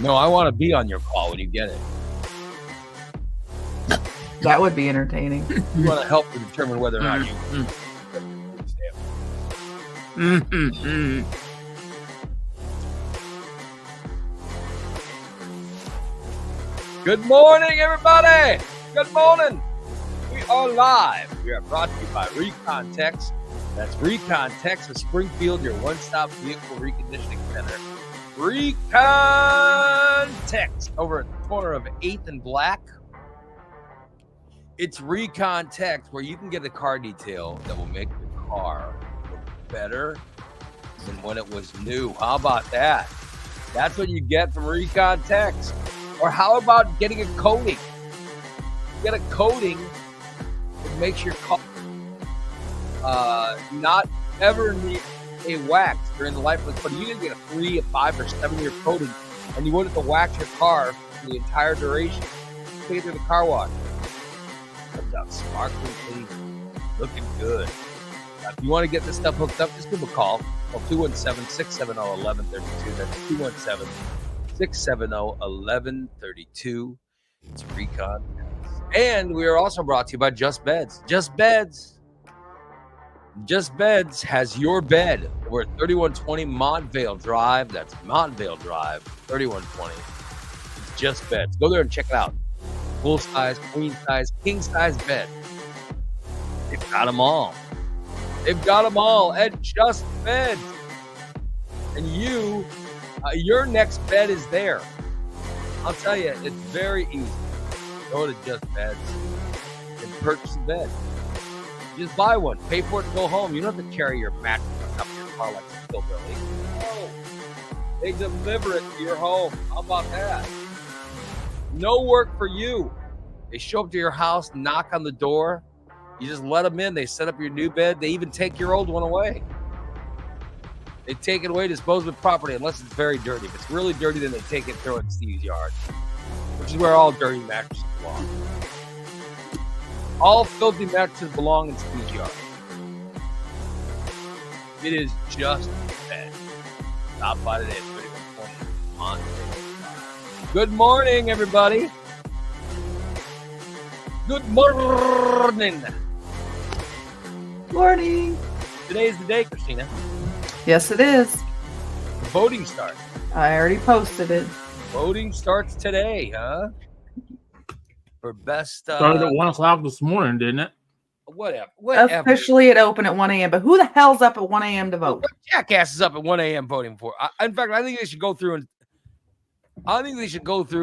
No, I want to be on your call when you get it. That would be entertaining. You want to help to determine whether or not you. Good morning, everybody. Good morning. We are live. We are brought to you by Recon Tex. That's Recon Tex of Springfield, your one-stop vehicle reconditioning center. Recon Tex over at the corner of 8th and Black. It's Recon Tex where you can get a car detail that will make your car look better than when it was new. How about that? That's what you get from Recon Tex. Or how about getting a coating? Get a coating that makes your car not ever need a wax during the life of the car. You can get a 3, a 5, or 7-year coating, and you wouldn't have to wax your car for the entire duration. Take it through the car wash. Comes out sparkling clean, looking good. Now, if you want to get this stuff hooked up, just give a call. Call 217-670-1132. That's 217-670-1132. It's Recon. And we are also brought to you by Just Beds. Just Beds. Just Beds has your bed. We're at 3120 Montvale Drive. That's Montvale Drive, 3120. It's Just Beds. Go there and check it out. Full size, queen size, king size bed. They've got them all. They've got them all at Just Beds. And you, your next bed is there. I'll tell you, it's very easy. Go to Just Beds and purchase a bed. Just buy one. Pay for it and go home. You don't have to carry your mattress on top of your car like a hillbilly. No. They deliver it to your home. How about that? No work for you. They show up to your house, knock on the door. You just let them in. They set up your new bed. They even take your old one away. They take it away, dispose of the property, unless it's very dirty. If it's really dirty, then they take it, throw it in Steve's yard, which is where all dirty mattresses belong. All filthy mattresses belong in Steve's yard. It is Just Bed. Stop by today at 3120 Montvale. Good morning, everybody. Good morning. Morning. Today's the day, Christina. Yes, it is. The voting starts. I already posted it. Voting starts today, huh? For best. Started at 1 o'clock this morning, didn't it? Whatever. Officially, it opened at 1 a.m. But who the hell's up at 1 a.m. to vote? What jackass is up at 1 a.m. voting for? In fact, I think they should go through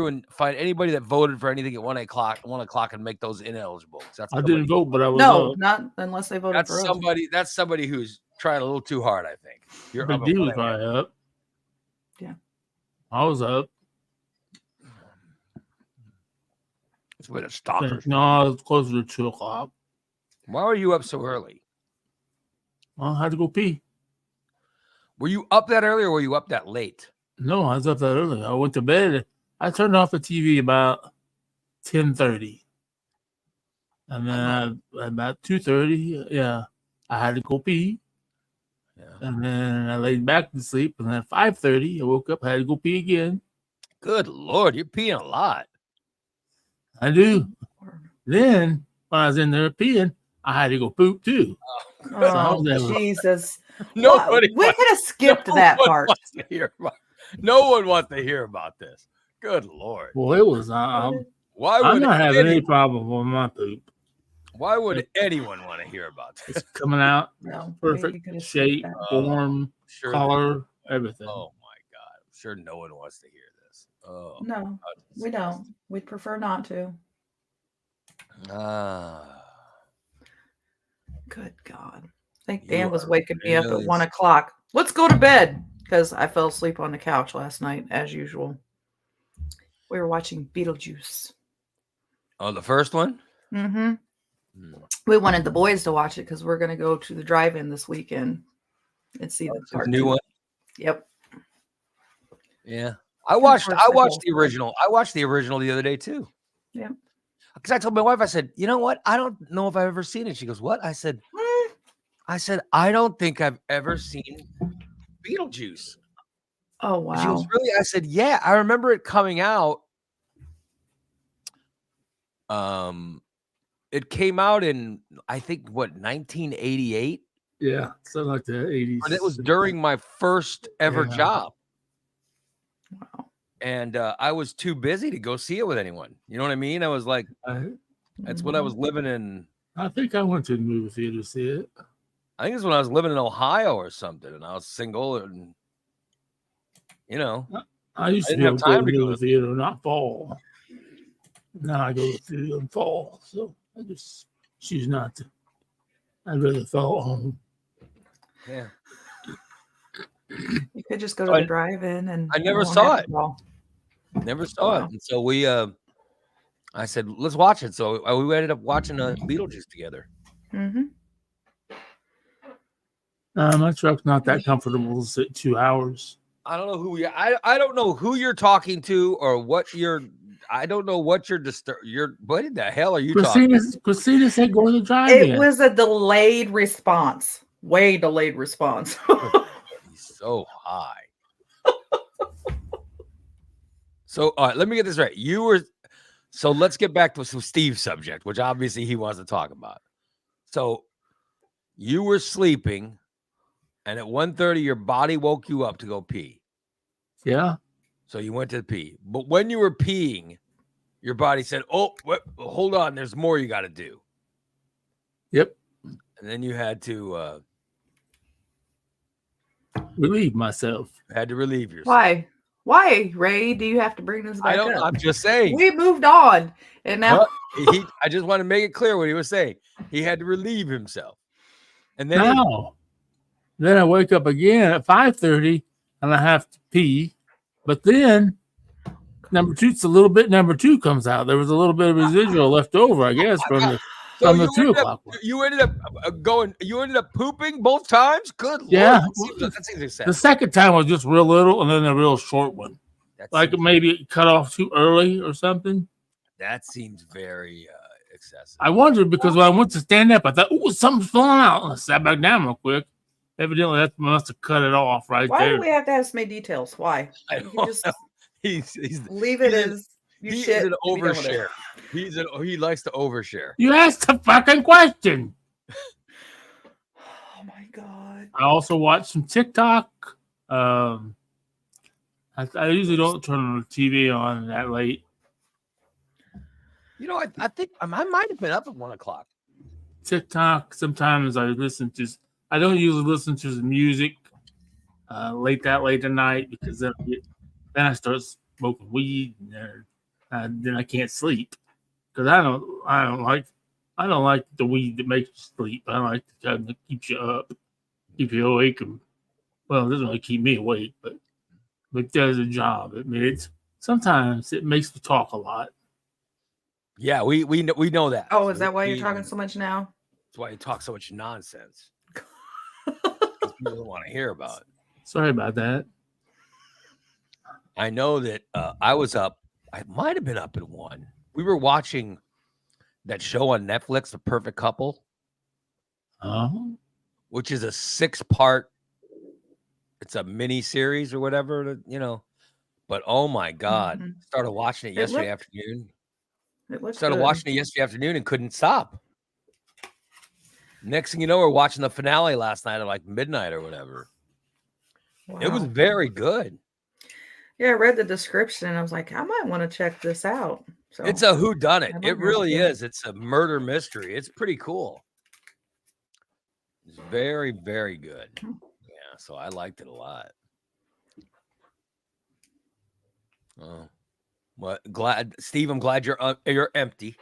and find anybody that voted for anything at 1 o'clock and make those ineligible. I didn't vote, but I was no, not unless they voted for somebody. That's somebody who's trying a little too hard, I think. You're up. Was probably up. Yeah, I was up. It's with a stalker. No, it's closer to 2 o'clock. Why were you up so early? Well, I had to go pee. Were you up that early or were you up that late? No, I was up that early. I went to bed. I turned off the TV about 10:30. And then about 2:30, I had to go pee. Yeah. And then I laid back to sleep. And then at 5:30, I woke up, I had to go pee again. Good Lord, you're peeing a lot. I do. Then, when I was in there peeing, I had to go poop too. Oh, Jesus. Nobody we could have skipped that part. No one wants to hear about this. Good Lord. Well, it was. I'm not having any problem with my poop. Why would anyone want to hear about this? It's coming out perfect shape, form, color, everything. Oh my God! I'm sure no one wants to hear this. Oh no, we don't. We'd prefer not to. Good God! I think Dan was waking me up at 1 o'clock. Let's go to bed because I fell asleep on the couch last night, as usual. We were watching Beetlejuice. Oh, the first one? Mm-hmm. We wanted the boys to watch it because we're going to go to the drive-in this weekend and see the new one. Yep. Yeah, I watched the original. I watched the original the other day too. Yeah. Because I told my wife, I said, you know what? I don't know if I've ever seen it. She goes, what? I said, I don't think I've ever seen Beetlejuice. Oh, She goes, wow. really? I said, yeah, I remember it coming out. It came out in, I think, 1988? Yeah, something like the 80s. But it was during my first ever Yeah. job. Wow. And I was too busy to go see it with anyone. You know what I mean? I was like, that's when I was living in. I think I went to the movie theater to see it. I think it's when I was living in Ohio or something, and I was single, and I used I to be didn't able have to go time to to the go movie theater, not fall. Now I go to the theater in fall, so I just choose not to. I'd rather fall home. Yeah. You could just go to the drive-in, and I never you won't saw have to call. Never saw it, and so we. I said, let's watch it. So we ended up watching Beetlejuice together. Mm-hmm. My truck's not that comfortable to sit 2 hours. I don't know who I don't know who you're talking to or what you're. I don't know what you're what in the hell are you talking? Christina said go to the drive-in. It was a delayed response. Way delayed response. He's so high. So, all right, let me get this right. So let's get back to Steve's subject, which obviously he wants to talk about. So you were sleeping, and at 1:30, your body woke you up to go pee. Yeah. So you went to pee. But when you were peeing, your body said, oh, hold on, there's more you got to do. Yep. And then you had to relieve myself. Had to relieve yourself. Why, Ray? Do you have to bring this back I don't know. up? I'm just saying. We moved on, and now I just want to make it clear what he was saying. He had to relieve himself, and then then I wake up again at 5:30, and I have to pee. But then number two comes out. There was a little bit of residual left over, I guess, from the 2 o'clock one. You ended up going. You ended up pooping both times. Good yeah. Lord. That seems excessive. The second time was just real little, and then a real short one. Like maybe it cut off too early or something. That seems very excessive. I wondered because when I went to stand up, I thought, "Oh, something's falling out." And I sat back down real quick. Evidently, that must have cut it off right there. Why do we have to have so many details? Why? You can just leave it as you he's shit. An overshare. He likes to overshare. You asked the fucking question. Oh my god! I also watched some TikTok. I usually don't turn the TV on that late. I think I might have been up at 1 o'clock. TikTok. Sometimes I listen to. I don't usually listen to the music late at night because then I start smoking weed and then I can't sleep because I don't like the weed that makes you sleep. I like the kind that keeps you up, keep you awake. And, well, it doesn't really keep me awake, but it does a job. I mean, sometimes it makes me talk a lot. Yeah, we know that. Oh, is that why you're talking so much now? That's why you talk so much nonsense. People don't want to hear about it. Sorry about that. I know that I was up. I might have been up at 1. We were watching that show on Netflix, The Perfect Couple, which is a 6-part. It's a mini series or whatever, But oh my God, started watching it yesterday afternoon. Watching it yesterday afternoon and couldn't stop. Next thing you know, we're watching the finale last night at like midnight or whatever. Wow. It was very good. Yeah, I read the description and I was like, I might want to check this out. So it's a whodunit. It really is. It's a murder mystery. It's pretty cool. It's very, very good. Yeah, so I liked it a lot. Oh, well, Steve, I'm glad you're empty.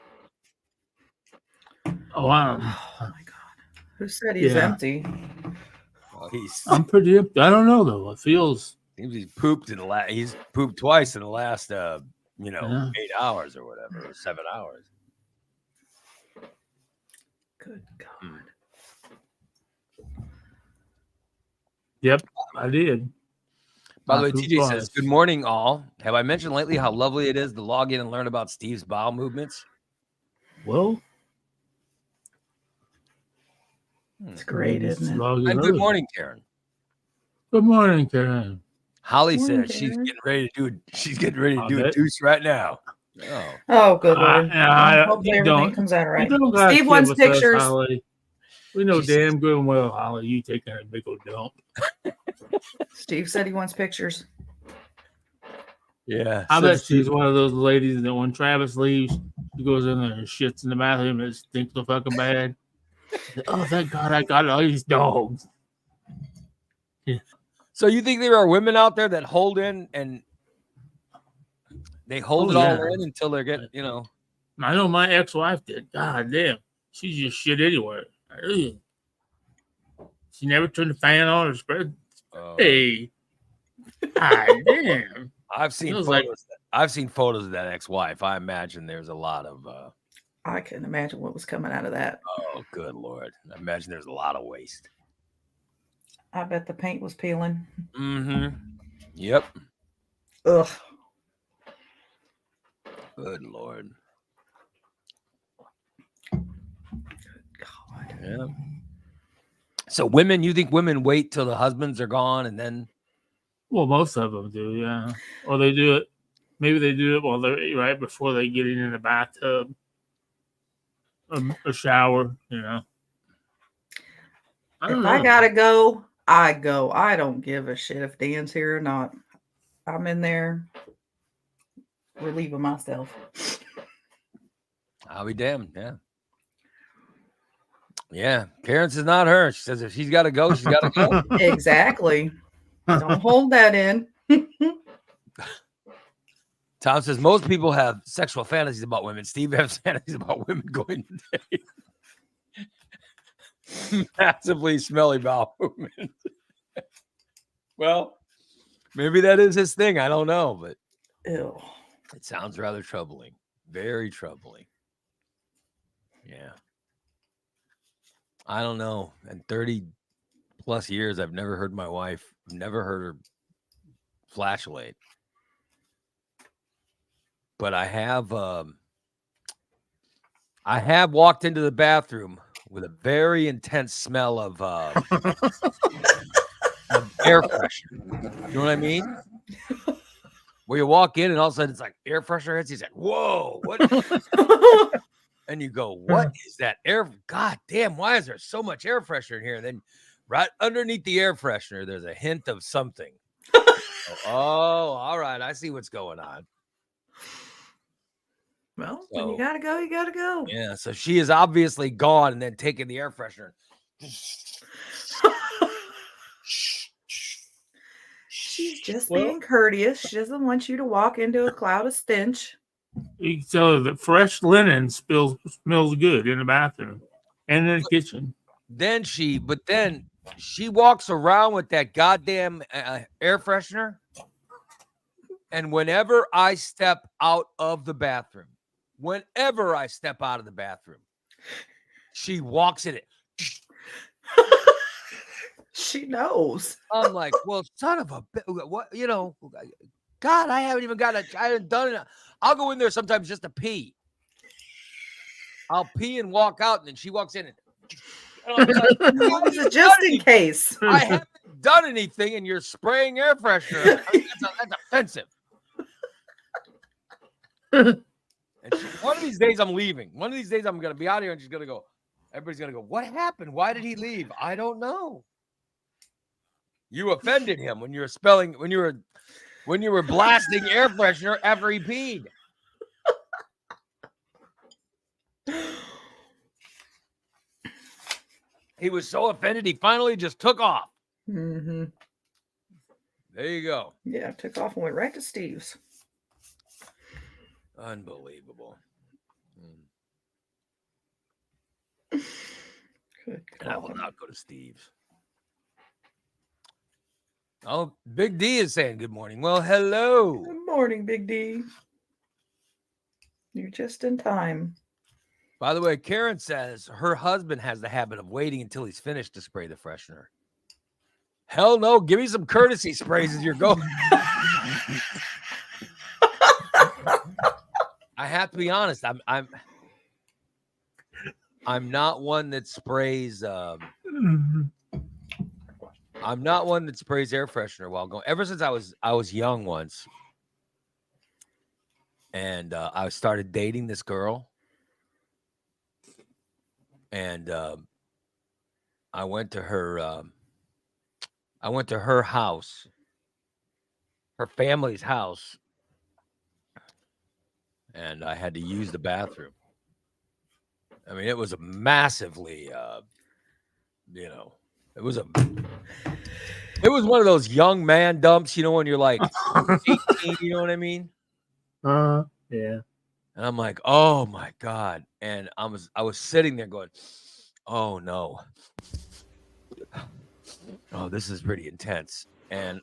Oh, wow. Oh my God. Who said he's empty? Well, I'm pretty empty. I don't know though. It feels. Seems he's pooped he's pooped twice in the last 8 hours or whatever, or 7 hours. Good God. Yep, I did. By the way, TJ says, good morning, all. Have I mentioned lately how lovely it is to log in and learn about Steve's bowel movements? Well, it's great, isn't it? And good morning, Karen. Good morning, Karen. Holly Morning, said she's Karen. getting ready to do. She's getting ready to I do a bet. deuce right now. Oh, Oh, good Lord. Well, hopefully you everything don't. comes out You right. don't got Steve kid wants with us, pictures. Holly. We know She says- damn good and well, Holly, you taking a big old dump. Steve said he wants pictures. yeah. I said bet Steve- she's one of those ladies that when Travis leaves, she goes in there and shits in the bathroom and it stinks so fucking bad. Oh, thank God I got all these dogs. So you think there are women out there that hold in and they hold Oh, it all yeah. in until they get, I know my ex-wife did. God damn. She just shit anywhere. Ugh. She never turned the fan on or spread. Hey. God damn. I've seen Feels photos. like- I've seen photos of that ex-wife. I imagine there's a lot of. I couldn't imagine what was coming out of that. Oh, good Lord! I imagine there's a lot of waste. I bet the paint was peeling. Mm-hmm. Yep. Ugh. Good Lord. God. Yeah. So women, you think women wait till the husbands are gone and then? Well, most of them do, yeah. Or they do it. Maybe they do it while they're right before they get in the bathtub, a shower. You know. If I gotta go, I go. I don't give a shit if Dan's here or not. I'm in there relieving myself. I'll be damned. Yeah. Yeah. Karen's is not her. She says if she's got to go, she's got to go. Exactly. Don't hold that in. Tom says most people have sexual fantasies about women. Steve has fantasies about women going to date. Massively smelly bowel movement. Well, maybe that is his thing. I don't know, but Ew. it sounds rather troubling. Very troubling. Yeah. I don't know. In 30 plus years, I've never heard my wife, never heard her flash a light. But I have walked into the bathroom with a very intense smell of air freshener. You know what I mean? Where you walk in and all of a sudden it's like air freshener hits. He's like, whoa, what? And you go, what is that air? God damn, why is there so much air freshener in here? And then right underneath the air freshener, there's a hint of something. Oh, all right. I see what's going on. Well, when you gotta go, you gotta go. Yeah. So she is obviously gone and then taking the air freshener. She's just being courteous. She doesn't want you to walk into a cloud of stench. You can tell that fresh linen smells good in the bathroom and in the kitchen. Then she walks around with that goddamn air freshener. And whenever I step out of the bathroom, she walks in it. She knows. I'm like, well, son of a what, God, I haven't done it. I'll go in there sometimes just to pee. I'll pee and walk out, and then she walks in and I'm like, just in case. I haven't done anything, and you're spraying air freshener. That's offensive. And one of these days I'm leaving. One of these days I'm gonna be out here, and she's gonna go. Everybody's gonna go. What happened? Why did he leave? I don't know. You offended him when you were blasting air freshener after he peed. He was so offended he finally just took off. Mm-hmm. There you go. Yeah, took off and went right to Steve's. Unbelievable. Good And I will God. not go to Steve's. Oh, Big D is saying good morning. Well, hello. Good morning, Big D. You're just in time. By the way, Karen says her husband has the habit of waiting until he's finished to spray the freshener. Hell no. Give me some courtesy sprays as you're going. I have to be honest. I'm not one that sprays I'm not one that sprays air freshener while going. Ever since I was young once, and I started dating this girl, and I went to her. I went to her house, her family's house, and I had to use the bathroom. I mean, it was a massively, it was one of those young man dumps, when you're like 18, you know what I mean? Yeah. And I'm like, oh my God. And I was sitting there going, oh no. Oh, this is pretty intense. And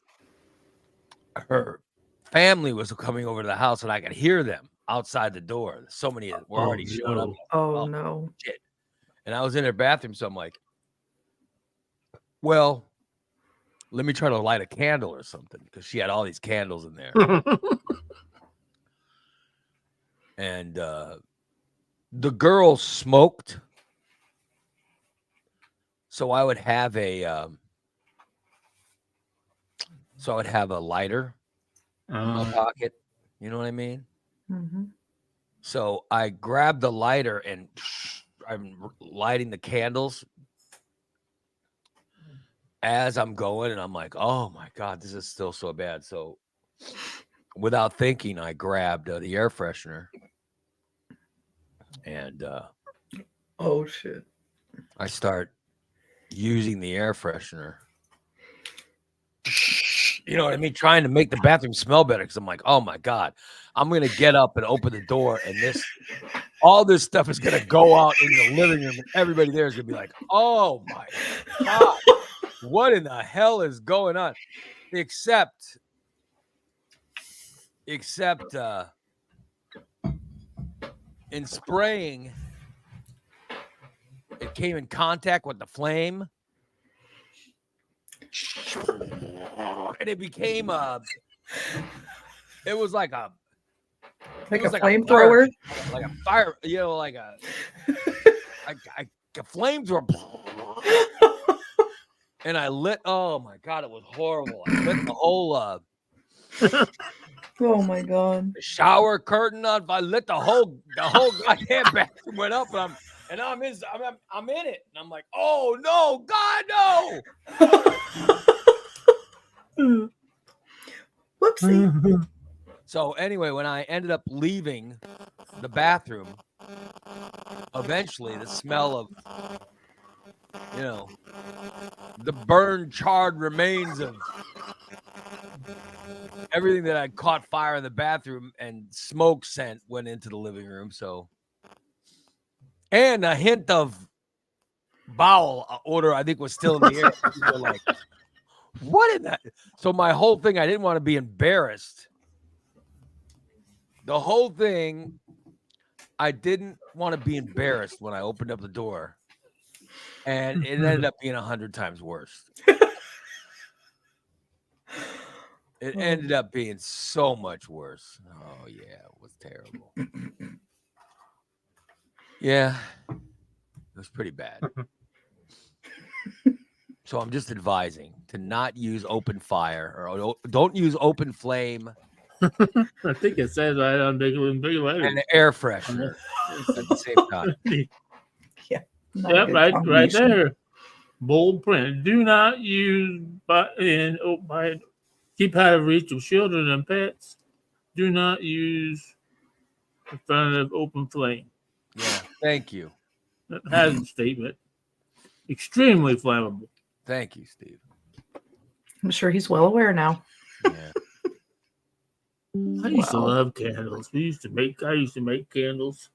her family was coming over to the house and I could hear them outside the door. So many were already showing up. Oh no. Shit. And I was in her bathroom, so I'm like, well, let me try to light a candle or something, because she had all these candles in there. And the girl smoked, so I would have a lighter in my pocket. You know what I mean? Mm-hmm. So I grabbed the lighter and I'm lighting the candles as I'm going, and I'm like, oh my God, this is still so bad. So without thinking, I grabbed the air freshener and oh shit, I start using the air freshener. You know what I mean? Trying to make the bathroom smell better, because I'm like, oh my God, I'm gonna get up and open the door, and all this stuff is gonna go out in the living room, and everybody there is gonna be like, oh my God, what in the hell is going on? Except in spraying, it came in contact with the flame, and it became it was like a flamethrower, like a fire, like a flamethrower. And I lit. Oh my God, it was horrible. I lit the whole oh my God, the shower curtain on. I lit the whole goddamn bathroom went up, and I'm in it, and I'm like, oh no, God, no. Whoopsie. So anyway, when I ended up leaving the bathroom, eventually the smell of, the burned, charred remains of everything that had caught fire in the bathroom and smoke scent went into the living room. So, and a hint of bowel odor, I think, was still in the air. People were like, what in that? So my whole thing, I didn't want to be embarrassed. The whole thing, I didn't want to be embarrassed when I opened up the door. And it ended up being 100 times worse. It ended up being so much worse. Oh, yeah, it was terrible. Yeah, it was pretty bad. So I'm just advising to not use open fire, or don't use open flame. I think it says right on big letters. And air freshener at the same time. Yeah. Yep, right there. Bold print. Do not use keep out of reach of children and pets. Do not use in front of open flame. Yeah, thank you. Hazard statement. Extremely flammable. Thank you, Steve. I'm sure he's well aware now. Yeah. I used to love candles. I used to make candles.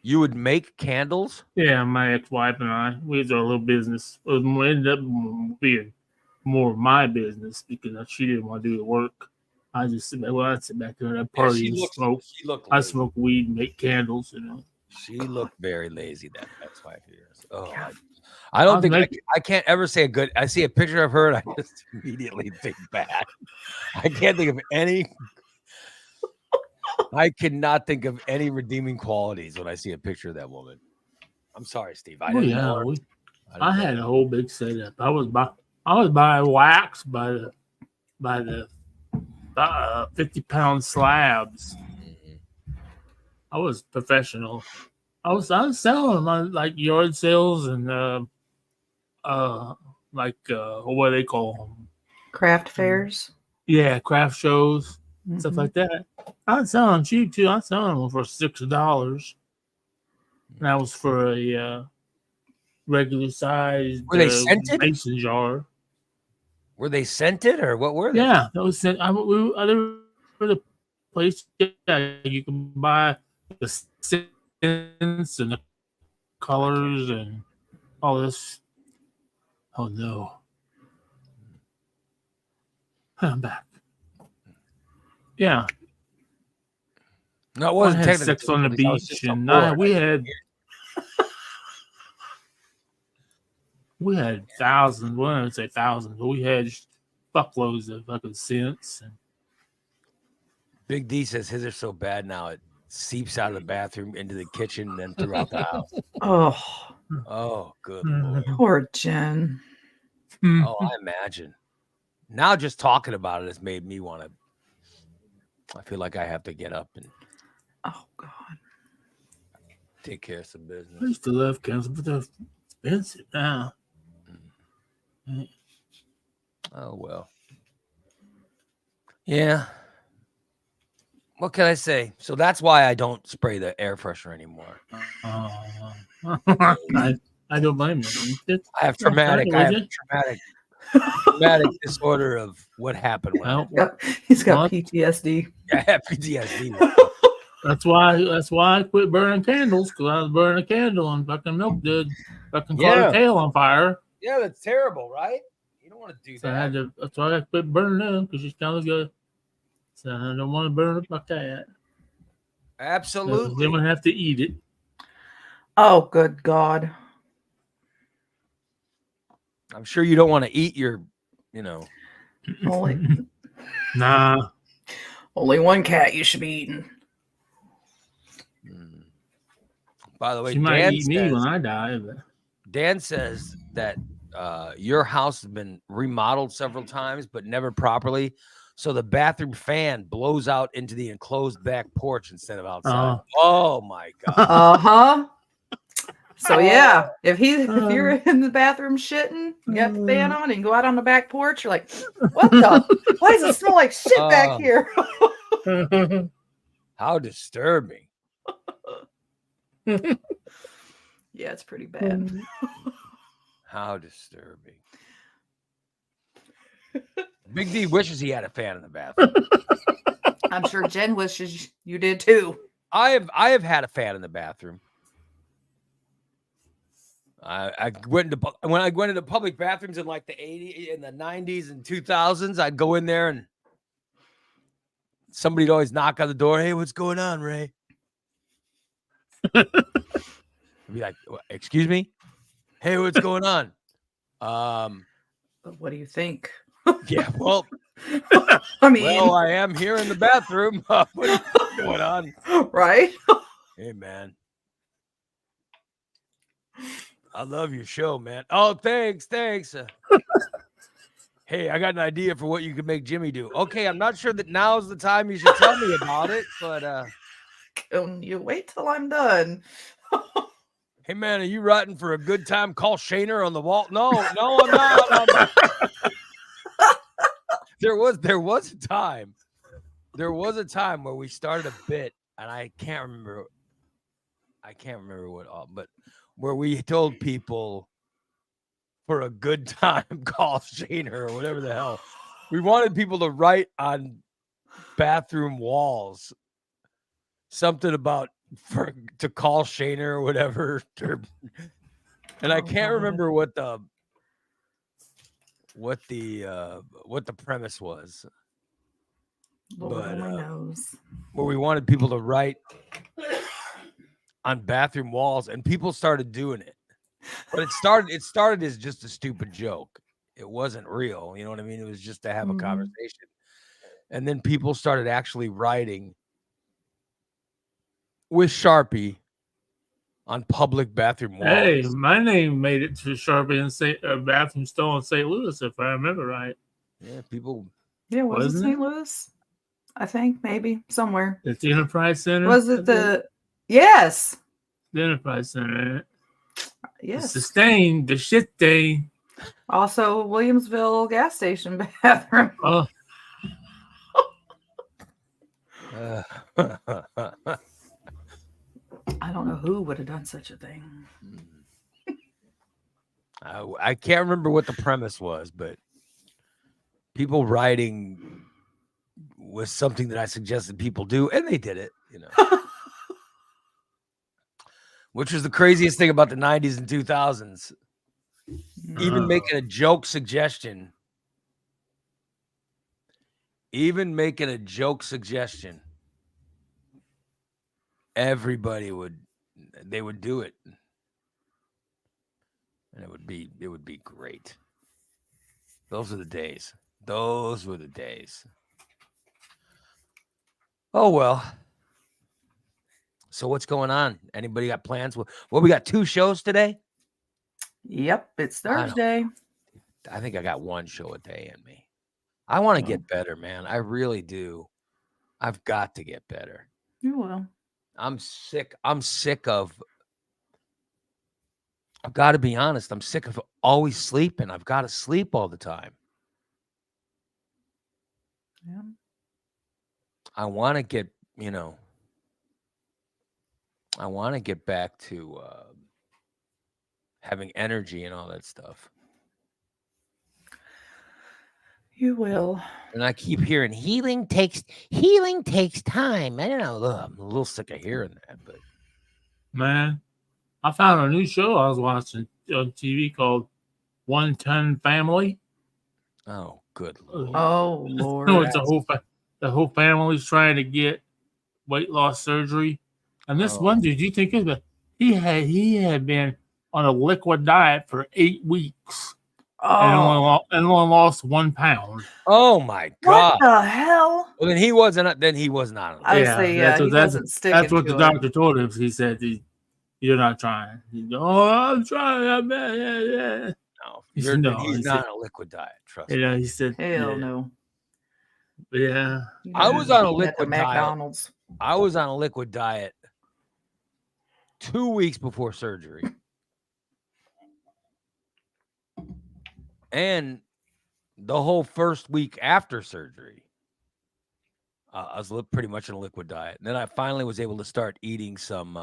You would make candles? Yeah, my ex-wife and I, we had a little business. It ended up being more of my business because she didn't want to do the work. I'd sit back there at a party and smoke. I smoke weed and make candles. She looked very lazy. That ex-wife of yours. Oh, yeah. I don't think I can't ever say a good. I see a picture of her and I just immediately think bad. I can't think of any. I cannot think of any redeeming qualities when I see a picture of that woman. I'm sorry, Steve. I didn't know her. I had a whole big setup. I was buying wax by the 50-pound slabs. I was professional. I was selling them on like yard sales and what do they call them? Craft fairs. Yeah, craft shows, stuff Mhm. like that. I was selling them cheap too. I was selling them for $6. And that was for a regular sized Were they scented? mason jar. Were they scented or what were they? Yeah, that was sent. There were the place. Yeah, you can buy the scents and the colors and all this. Oh no, I'm back. Yeah, No, it I wasn't had technically sex on the because I was beach, just so and bored. we had thousands. Well, I would say thousands, but we had fuckloads of fucking scents. And Big D says his are so bad now it seeps out of the bathroom into the kitchen and then throughout the house. Oh, Oh, good Lord. poor Jen. Oh, I imagine. Now just talking about it has made me want to. I feel like I have to get up and Oh God. take care of some I business. used to love candles, but they're expensive now. Oh well. Yeah. What can I say? So that's why I don't spray the air freshener anymore. I don't blame you. I have traumatic disorder of what happened when I He's got What? PTSD. I have PTSD. That's why I quit burning candles, because I was burning a candle and fucking milk did fucking caught Yeah. her tail on fire. Yeah, that's terrible, right? You don't want to do So that. that's why I quit burning them, because she's kind of good. So I don't want to burn up my cat. Absolutely. Then we have to eat it. Oh, good God. I'm sure you don't want to eat your, Only, Nah. only one cat you should be eating. By the way, She might eat me when I die. But... Dan says that your house has been remodeled several times, but never properly. So the bathroom fan blows out into the enclosed back porch instead of outside. Oh my God. Uh-huh. So yeah, if you're in the bathroom shitting, you got the fan on and go out on the back porch, you're like, what the? Why does it smell like shit back here? How disturbing. Yeah, it's pretty bad. How disturbing. Big D wishes he had a fan in the bathroom. I'm sure Jen wishes you did too. I have had a fan in the bathroom. When I went into public bathrooms in like the 80s and the 90s and 2000s, I'd go in there and somebody'd always knock on the door. Hey, what's going on, Ray? I'd be like, excuse me? Hey, what's going on? What do you think? Yeah, well, I am here in the bathroom. What's going on? Right? Hey, man. I love your show, man. Oh, thanks. Hey, I got an idea for what you could make Jimmy do. Okay, I'm not sure that now's the time you should tell me about it, but can you wait till I'm done? Hey, man, are you writing for a good time? Call Shaner on the wall. No, I'm not. There was a time. There was a time where we started a bit, and I can't remember what, but where we told people for a good time, call Shaner or whatever the hell. We wanted people to write on bathroom walls something about to call Shaner or whatever. And I can't remember what the premise was. Lord only knows. Where we wanted people to write on bathroom walls, and people started doing it. But it started as just a stupid joke. It wasn't real. You know what I mean? It was just to have a conversation. And then people started actually writing with Sharpie on public bathroom walls. Hey, my name made it to Sharpie and Bathroom Store in St. Louis, if I remember right. Yeah, people. Yeah, was it Wasn't St. Louis? I think maybe somewhere. At the Enterprise Center. Was it the? Yes. The Enterprise Center, right? Yes. The stain, the shit stain. Also, Williamsville gas station bathroom. Oh, I don't know who would have done such a thing. I can't remember what the premise was, but people riding was something that I suggested people do, and they did it, you know. Which was the craziest thing about the 90s and 2000s. Even making a joke suggestion. Everybody would do it. And it would be great. Those were the days. Oh well. So what's going on? Anybody got plans? Well, we got 2 shows today. Yep, it's Thursday. I think I got 1 show a day in me. I want to get better, man. I really do. I've got to get better. You will. I'm sick of. I've got to be honest. I'm sick of always sleeping. I've got to sleep all the time. Yeah. I want to get, I want to get back to having energy and all that stuff. You will. And I keep hearing healing takes time. I don't know. I'm a little sick of hearing that, but man, I found a new show I was watching on TV called 1 Ton Family. Oh, good Lord. Oh, Lord. No, it's the whole family's trying to get weight loss surgery. And this one dude, you think of it, he had been on a liquid diet for 8 weeks. Oh. And only lost 1 pound. Oh my God! What the hell? Well, then he wasn't. Then he was not. I would say, he wasn't sticking. That's what the doctor told him. He said, "You're not trying." I'm trying. Yeah. No, he's not on a liquid diet. Trust me. Yeah, he said, "Hell no." Yeah, I was on a liquid diet. McDonald's. I was on a liquid diet 2 weeks before surgery. And the whole first week after surgery, I was pretty much on a liquid diet. And then I finally was able to start eating some.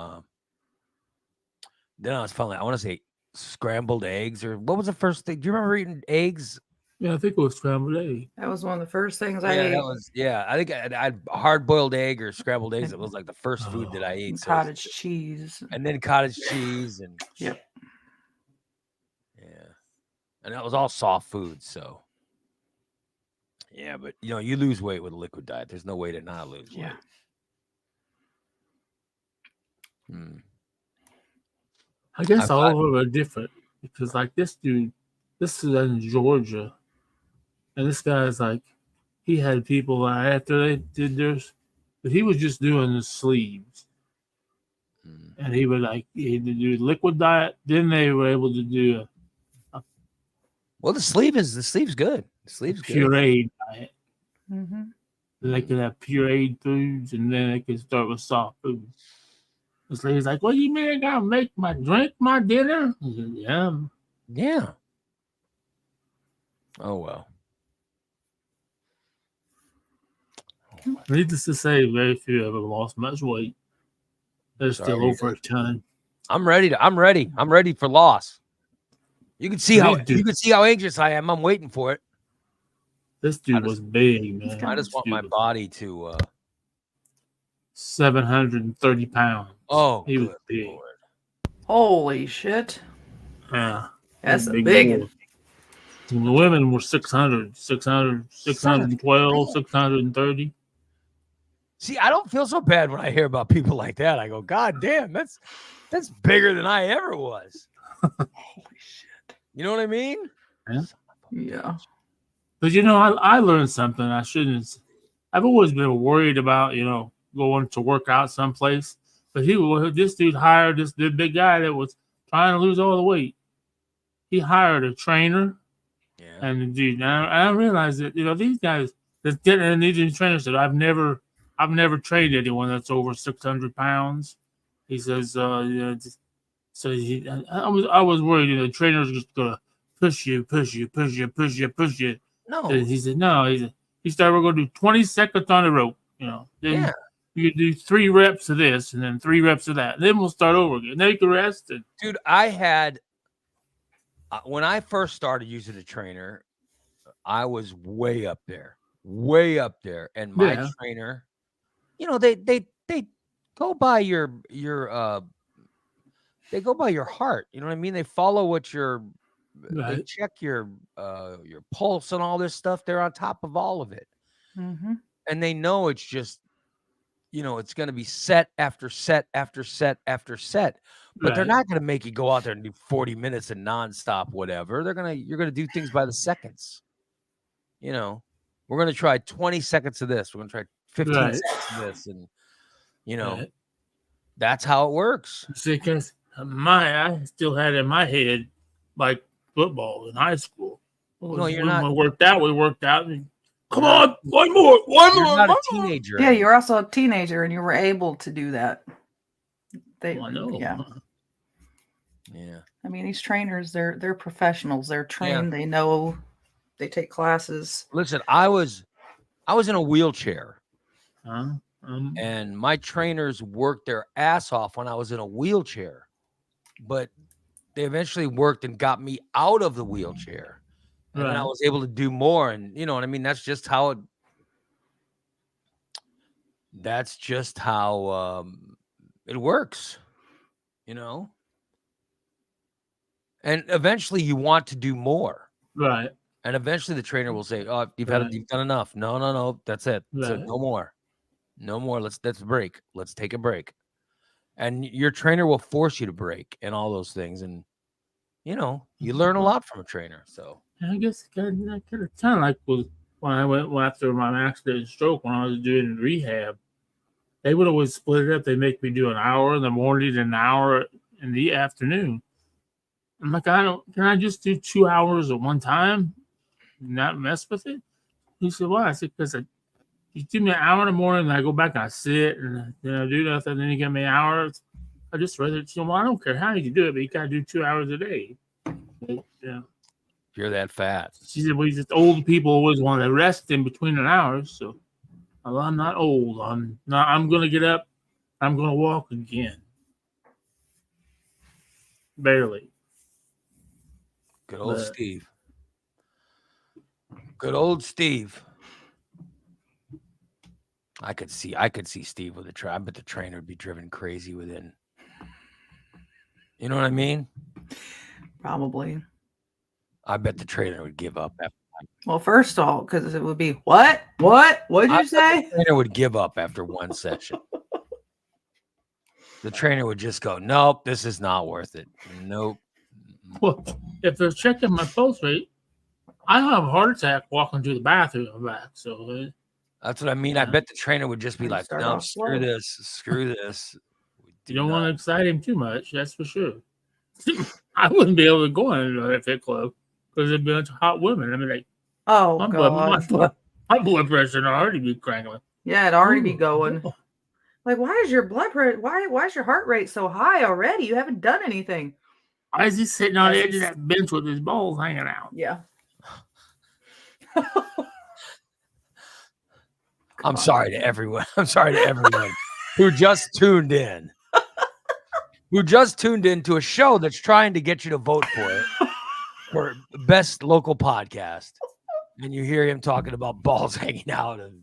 Then I want to say scrambled eggs, or what was the first thing? Do you remember eating eggs? Yeah, I think it was scrambled egg. That was one of the first things I ate. I think I had hard-boiled egg or scrambled eggs. It was like the first food that I ate. Cottage cheese. And then cottage cheese. And yep. Yeah. And that was all soft food, so. Yeah, but, you lose weight with a liquid diet. There's no way to not lose weight. I guess all of them are different because, like, this dude, this is in Georgia, and this guy's like, he had people after they did theirs, but he was just doing the sleeves. And he would he would do liquid diet, then they were able to do well, the sleeve's good. The sleeve's good. Pureed diet. Mm-hmm. They could have pureed foods, and then they could start with soft foods. This lady's like, "What do you mean I gotta drink my dinner?" Said, yeah. Oh well. Needless to say, very few of them lost much weight. They're still over a ton. I'm ready for loss. You can see how anxious I am. I'm waiting for it. This dude was big, man. I just want my body to 730 pounds. Oh, he was big. Lord. Holy shit. Yeah. That's a big one. The women were 600, 612, 630. See, I don't feel so bad when I hear about people like that. I go, God damn, that's bigger than I ever was. Holy shit. You know what I mean? Yeah. But I learned something I've always been worried about, going to work out someplace. But this dude hired the big guy that was trying to lose all the weight. He hired a trainer. Yeah. And the dude, I realized that these guys that get and these trainers said I've never trained anyone that's over 600 pounds. He says, so I was worried the trainers just gonna push you. No. So he said no. He started, we're gonna do 20 seconds on the rope. Then you do 3 reps of this and then 3 reps of that. Then we'll start over again. Then you can rest. Dude, I had when I first started using a trainer, I was way up there, and my trainer, they go by your they go by your heart. You know what I mean? They follow what they check your pulse and all this stuff. They're on top of all of it, and they know it's just, it's going to be set after set after set after set. But they're not going to make you go out there and do 40 minutes of nonstop, whatever. You're going to do things by the seconds. We're going to try 20 seconds of this. We're going to try 15 seconds of this. And, that's how it works. See, because I still had in my head, like football in high school. No, you're not. We worked out. And, come on, one more. You're not a teenager. Yeah, you're also a teenager and you were able to do that. I know. Yeah. Yeah. I mean, these trainers, they're professionals. They're trained. They know. They take classes. Listen, I was in a wheelchair, and my trainers worked their ass off when I was in a wheelchair, but they eventually worked and got me out of the wheelchair, and then I was able to do more. And you know what I mean? That's just how it works, And eventually you want to do more. Right. And eventually the trainer will say, "Oh, you've done enough. No, that's it. So no more. Let's break. Let's take a break." And your trainer will force you to break and all those things. And you learn a lot from a trainer. So I guess it kind of like when I went after my accident and stroke, when I was doing rehab, they would always split it up. They make me do an hour in the morning and an hour in the afternoon. I'm like, can I just do 2 hours at one time? Not mess with it? He said, why? I said, because you give me an hour in the morning, and I go back and I sit and I do nothing. Then you give me an hour. I just rather, I don't care how you do it, but you got to do 2 hours a day. Yeah. You're that fat. She said, well, just old people always want to rest in between an hour. So I'm not old. I'm going to get up. I'm going to walk again. Barely. Good old Steve. Good old Steve. I could see Steve with a trainer. I bet the trainer would be driven crazy within. You know what I mean? Probably. I bet the trainer would give up after. Well, first of all, because it would be what? What'd you say? The trainer would give up after one session. The trainer would just go, "Nope, this is not worth it. Nope." Well, if they're checking my pulse rate, I don't have a heart attack walking to the bathroom and back. So that's what I mean. I bet the trainer would just be like, "No, screw this. You don't want to excite him too much, that's for sure." I wouldn't be able to go in a fit club because there'd be a bunch of hot women. I mean, like, my blood pressure would already be cranking. Yeah, it'd already be going. Like, why is your blood pressure? Why is your heart rate so high already? You haven't done anything. Why is he sitting on the edge of that bench with his balls hanging out? Yeah. I'm sorry to everyone. Who just tuned in. Who just tuned into a show that's trying to get you to vote for it for best local podcast. And you hear him talking about balls hanging out. And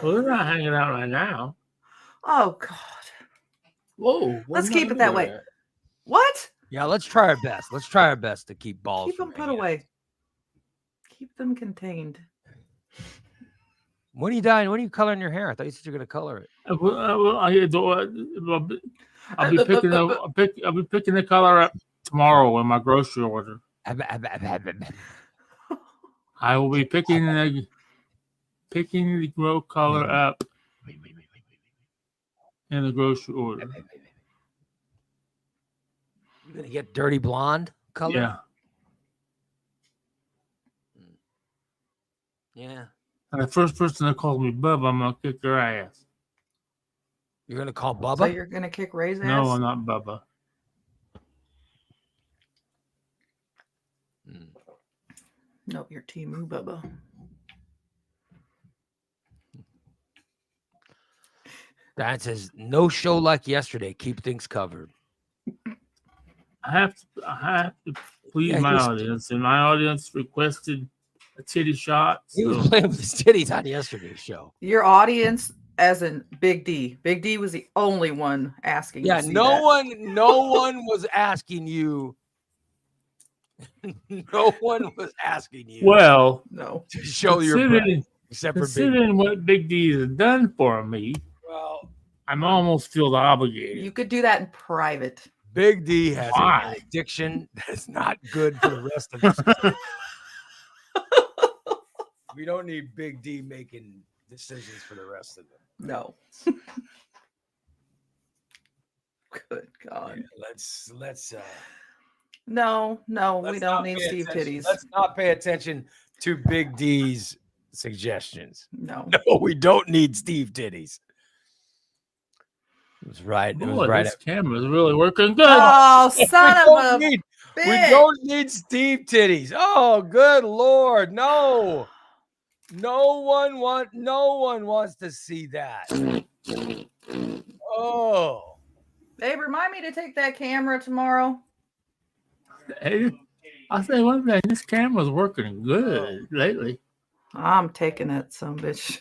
well, they're not hanging out right now. Oh, God. Whoa. Let's keep it that way. What? Yeah, let's try our best. Let's try our best to keep balls. Keep them put away. Keep them contained. When are you dying? When are you coloring your hair? I thought you said you're going to color it. I'll be picking the color up tomorrow in my grocery order. I will be picking the color up in the grocery order. You're gonna get dirty blonde color. Yeah. Yeah. And the first person that calls me Bub, I'm gonna kick their ass. You're gonna call Bubba. So you're gonna kick Ray's ass? No, I'm not Bubba. No, you're Timu Bubba. That says no show like yesterday. Keep things covered. I have to please my audience, and my audience requested a titty shot. He was playing with his titties on yesterday's show. Your audience, as in Big D. Big D was the only one asking. Yeah, no one was asking you. No one was asking you. Well, no, to show your breath, except for considering what Big D has done for me. Well, I'm almost feel obligated. You could do that in private. Big D has an addiction that's not good for the rest of us. We don't need Big D making decisions for the rest of them. No. Good God. Yeah, let's No, we don't need Steve titties. Let's not pay attention to Big D's suggestions. No, we don't need Steve titties. It was right. It was right. This camera's really working good. Oh, son of a bitch. We don't need Steve titties. Oh, good Lord. No. No one wants to see that. Oh. Babe, remind me to take that camera tomorrow. Hey, I'll say one thing. This camera's working good lately. I'm taking that some bitch.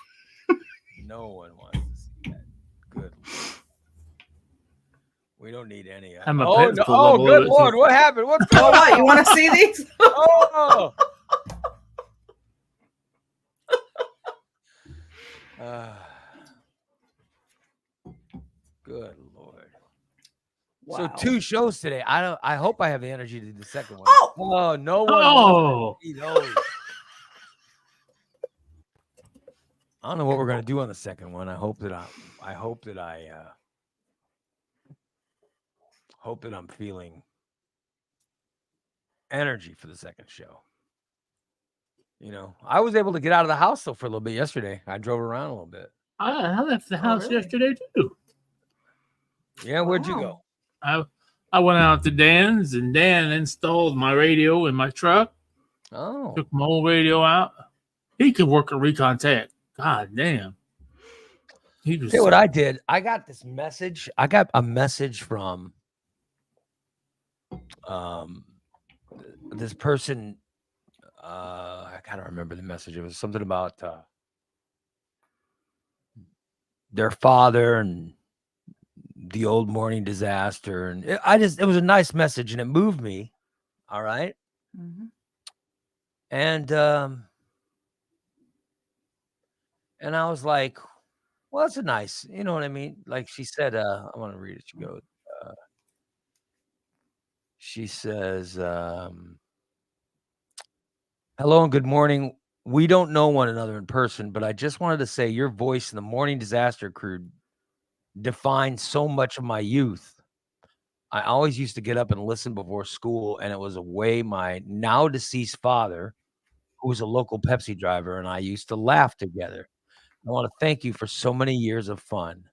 No one wants to see that. Good. We don't need any. I'm a good Lord. What happened? What's going on? What? You want to see these? Oh. Good Lord. Wow. So 2 shows today. I hope I have the energy to do the second one. Oh, no one wants to see those. I don't know what we're gonna do on the second one. I hope that I'm feeling energy for the second show. You know, I was able to get out of the house though for a little bit yesterday. I drove around a little bit. I left the house yesterday too. Yeah, where'd you go? I went out to Dan's, and Dan installed my radio in my truck. Oh. Took my old radio out. He could work a Recon Tech. God damn. He was. Hey, what I did, I got this message. I got a message from this person. I gotta remember the message. It was something about their father and the old morning disaster, and it was a nice message, and it moved me. All right. Mm-hmm. And I was like, well, that's a nice, you know what I mean? Like she said, I want to read it. She goes, she says, hello and good morning. We don't know one another in person, but I just wanted to say your voice in the morning disaster crew defined so much of my youth. I always used to get up and listen before school, and it was a way my now deceased father, who was a local Pepsi driver, and I used to laugh together. I want to thank you for so many years of fun.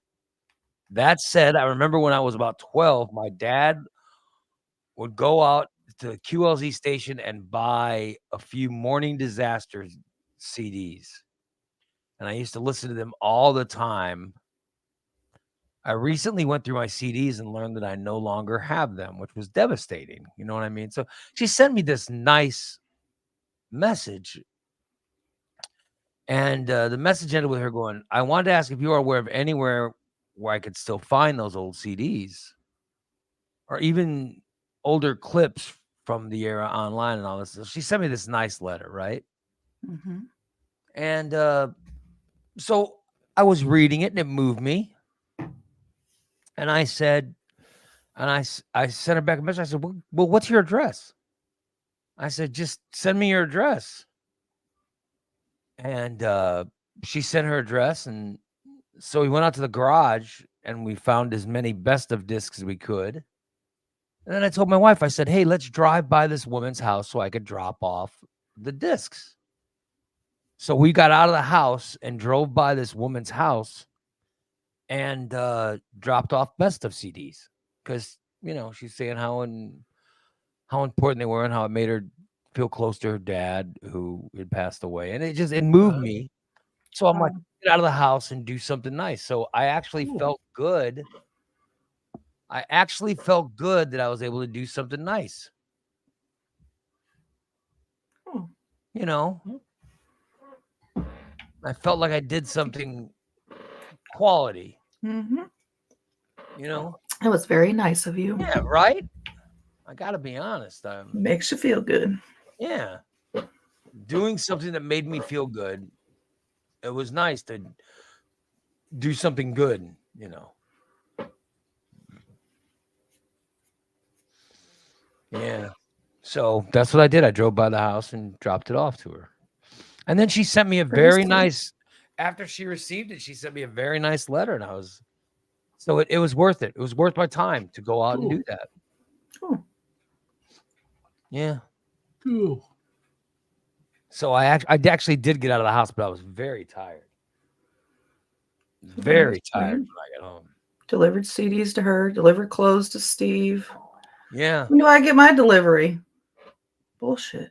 That said, I remember when I was about 12, my dad would go out to the QLZ station and buy a few morning disaster CDs. And I used to listen to them all the time. I recently went through my CDs and learned that I no longer have them, which was devastating. You know what I mean? So she sent me this nice message. And the message ended with her going, I wanted to ask if you are aware of anywhere where I could still find those old CDs or even older clips from the era online and all this. So she sent me this nice letter, right? Mm-hmm. And so I was reading it and it moved me. And I said, and I sent her back a message. I said, well, what's your address? I said, just send me your address. And she sent her address, and so we went out to the garage and we found as many best of discs as we could. And then I told my wife, I said, hey, let's drive by this woman's house so I could drop off the discs. So we got out of the house and drove by this woman's house and dropped off best of CDs because, you know, she's saying how important they were and how it made her feel close to her dad who had passed away. And it moved me. So I'm like, get out of the house and do something nice. So I actually felt good. I actually felt good that I was able to do something nice. You know, I felt like I did something quality. Mm-hmm. You know, it was very nice of you. Yeah, right. I got to be honest. Makes you feel good. Yeah, doing something that made me feel good. It was nice to do something good. You know. Yeah. So that's what I did. I drove by the house and dropped it off to her. And then she sent me a very nice, after she received it, she sent me a very nice letter. And it was worth it. It was worth my time to go out and do that. Cool. Yeah. Cool. So I actually did get out of the house, but I was very tired. Very tired when I got home. Delivered CDs to her, delivered clothes to Steve. Yeah. When do I get my delivery? Bullshit.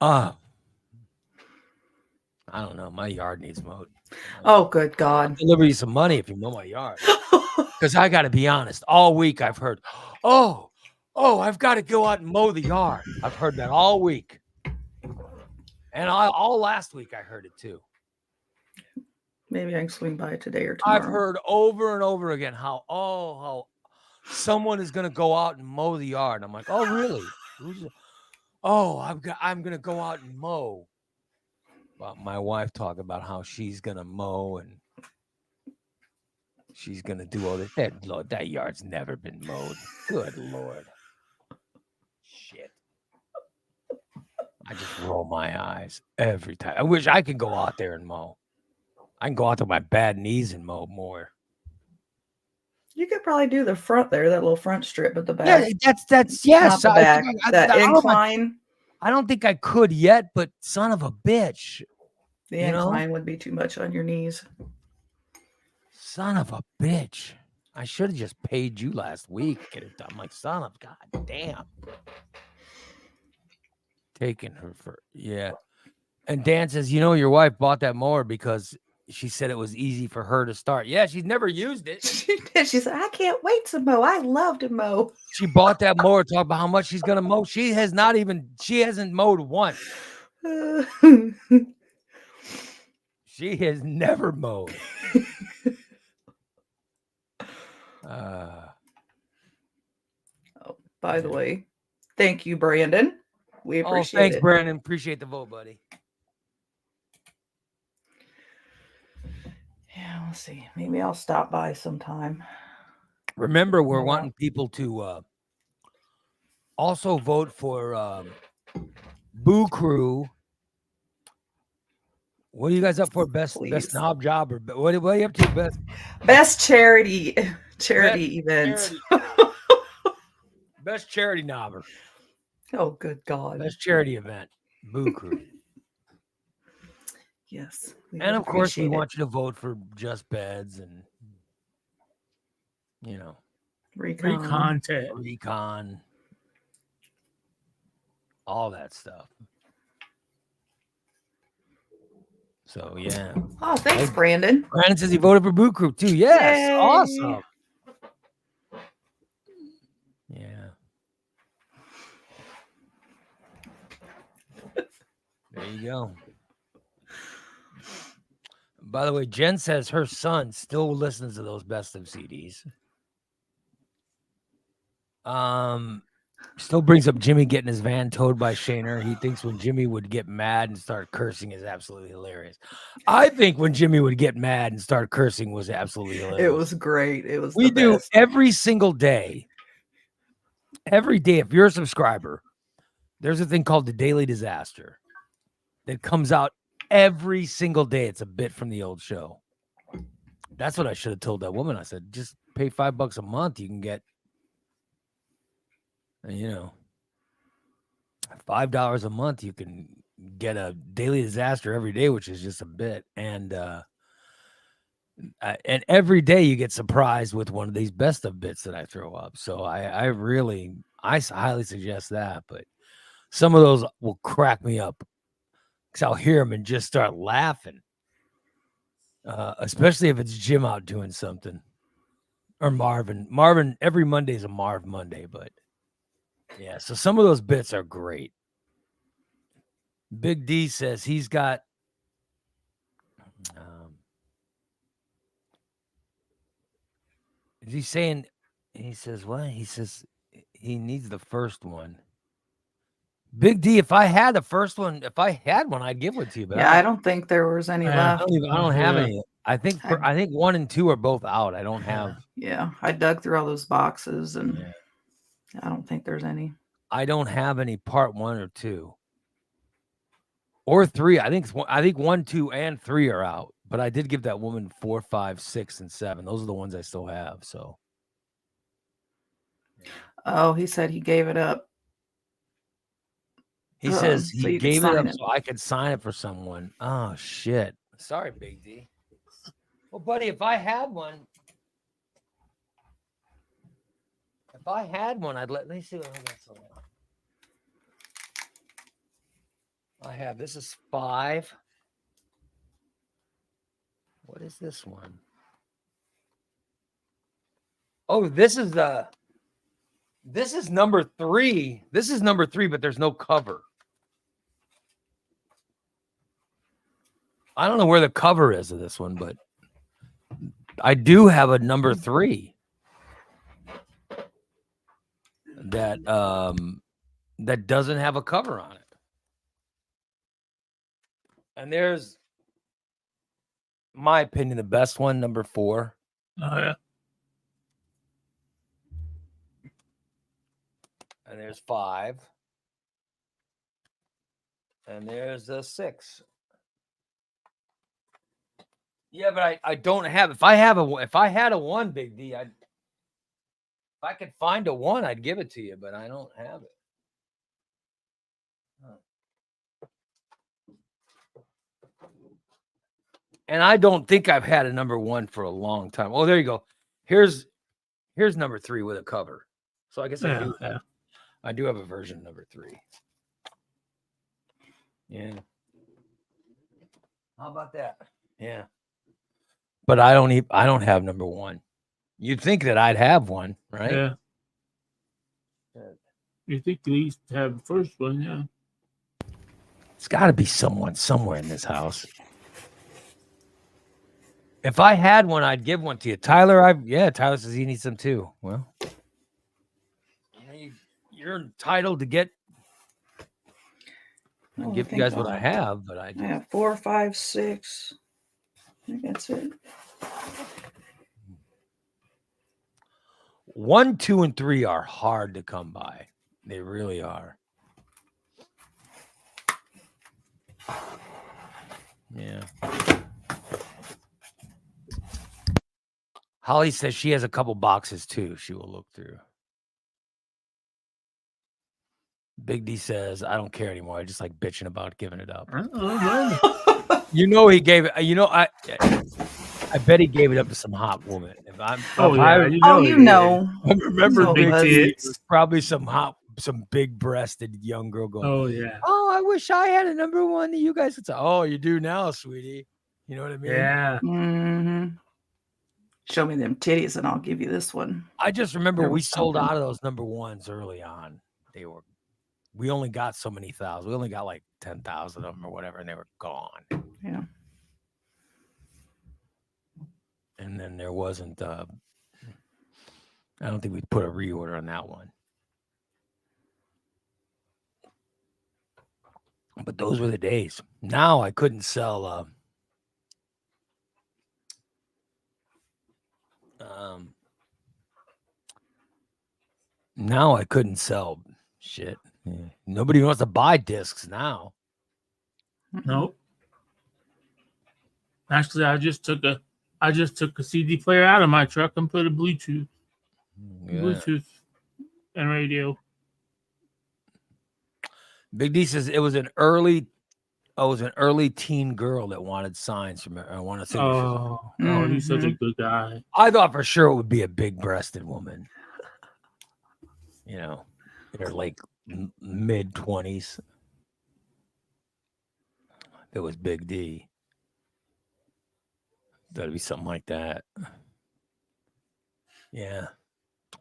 I don't know. My yard needs mowed. Oh, good God. I'll deliver you some money if you mow my yard. Because I got to be honest, all week I've heard, oh, I've got to go out and mow the yard. I've heard that all week. And all last week I heard it too. Maybe I can swing by today or tomorrow. I've heard over and over again how someone is going to go out and mow the yard. I'm like, oh, really? I'm going to go out and mow. Well, my wife talked about how she's going to mow and she's going to do all this. That yard's never been mowed. Good Lord. Shit. I just roll my eyes every time. I wish I could go out there and mow. I can go out to my bad knees and mow more. You could probably do the front there, that little front strip at the back. Yeah, that's yes. Not the back, that incline. I don't think I could yet, but son of a bitch. The incline would be too much on your knees. Son of a bitch. I should have just paid you last week. Get it done. I'm like, son of God damn. Taking her for, yeah. And Dan says, your wife bought that mower because she said it was easy for her to start. Yeah, she's never used it. She did. She said, I can't wait to mow. I love to mow. She bought that mower, talk about how much she's going to mow. She hasn't mowed once. She has never mowed. By the way, thank you, Brandon. We appreciate it. Thanks, Brandon. Appreciate the vote, buddy. Yeah, we'll see. Maybe I'll stop by sometime. Remember, we're wanting people to also vote for Boo Crew. What are you guys up for? Best knob job or what are you up to? Best charity events. Best charity knobber. Oh, good God. Best charity event. Boo Crew. Yes. And of course, we want you to vote for Just Beds and, Recon. All that stuff. So, yeah. Oh, thanks, Brandon. Brandon says he voted for Boo Crew, too. Yes. Yay. Awesome. Yeah. There you go. By the way, Jen says her son still listens to those best of CDs. Still brings up Jimmy getting his van towed by Shaner. He thinks when Jimmy would get mad and start cursing is absolutely hilarious. I think when Jimmy would get mad and start cursing was absolutely hilarious. It was great. It was. We do every single day. Every day, if you're a subscriber, there's a thing called the Daily Disaster that comes out every single day. It's a bit from the old show. That's what I should have told that woman. I said, just pay $5 a month. You can get, $5 a month. You can get a daily disaster every day, which is just a bit. And every day you get surprised with one of these best of bits that I throw up. So I highly suggest that. But some of those will crack me up because I'll hear them and just start laughing. Especially if it's Jim out doing something, or Marvin. Marvin, every Monday is a Marv Monday, but yeah. So some of those bits are great. Big D says he's got. Is he saying? He says what? He says he needs the first one. Big D, if I had the first one, I'd give it to you. But I don't think there was any left. I don't have any. I think 1 and 2 are both out. I don't have. Yeah, I dug through all those boxes, and I don't think there's any. I don't have any part 1 or 2 or 3. I think 1, 2, and 3 are out. But I did give that woman 4, 5, 6, and 7. Those are the ones I still have. So. Oh, he said he gave it up. He says he gave it up so I could sign it for someone. Oh, shit. Sorry, Big D. Well, buddy, if I had one, I'd let me see what I got. So I have, this is 5. What is this one? Oh, this is number 3. This is number 3, but there's no cover. I don't know where the cover is of this one, but I do have a number 3 that doesn't have a cover on it. And there's, in my opinion, the best one, number 4. Oh yeah. And there's 5. And there's a 6. Yeah, but I don't have. If I had a 1, Big D, if I could find a 1, I'd give it to you, but I don't have it. And I don't think I've had a number 1 for a long time. Oh, there you go. Here's number 3 with a cover. So I guess I do have a version number 3. Yeah. How about that? Yeah. But I don't have number 1. You'd think that I'd have one, right? Yeah. You think at least have the first one, yeah. It's got to be someone somewhere in this house. If I had one, I'd give one to you. Tyler, Tyler says he needs some too. Well, you're entitled to get. I'll give you guys what I have, but I have 4, 5, 6. I think that's it. 1, 2, and 3 are hard to come by. They really are. Yeah. Holly says she has a couple boxes too. She will look through. Big D says, I don't care anymore. I just like bitching about giving it up. He gave it. I bet he gave it up to some hot woman. I remember Big D. It was probably some big-breasted young girl going, oh, yeah. Oh, I wish I had a number 1 that you guys could say. Oh, you do now, sweetie. You know what I mean? Yeah. Mm-hmm. Show me them titties and I'll give you this one. I just remember we sold out of those number 1s early on. We only got so many thousand. We only got like 10,000 of them or whatever, and they were gone. Yeah. And then there wasn't, I don't think we put a reorder on that one. But those were the days. Now I couldn't sell, now I couldn't sell shit. Yeah. Nobody wants to buy discs now. Nope. Actually, I I just took a CD player out of my truck and put a Bluetooth and radio. Big D says it was an early teen girl that wanted signs from wanted signatures. Oh, he's such a good guy. I thought for sure it would be a big-breasted woman. You know, in her like mid-20s. It was Big D. That'd be something like that. Yeah.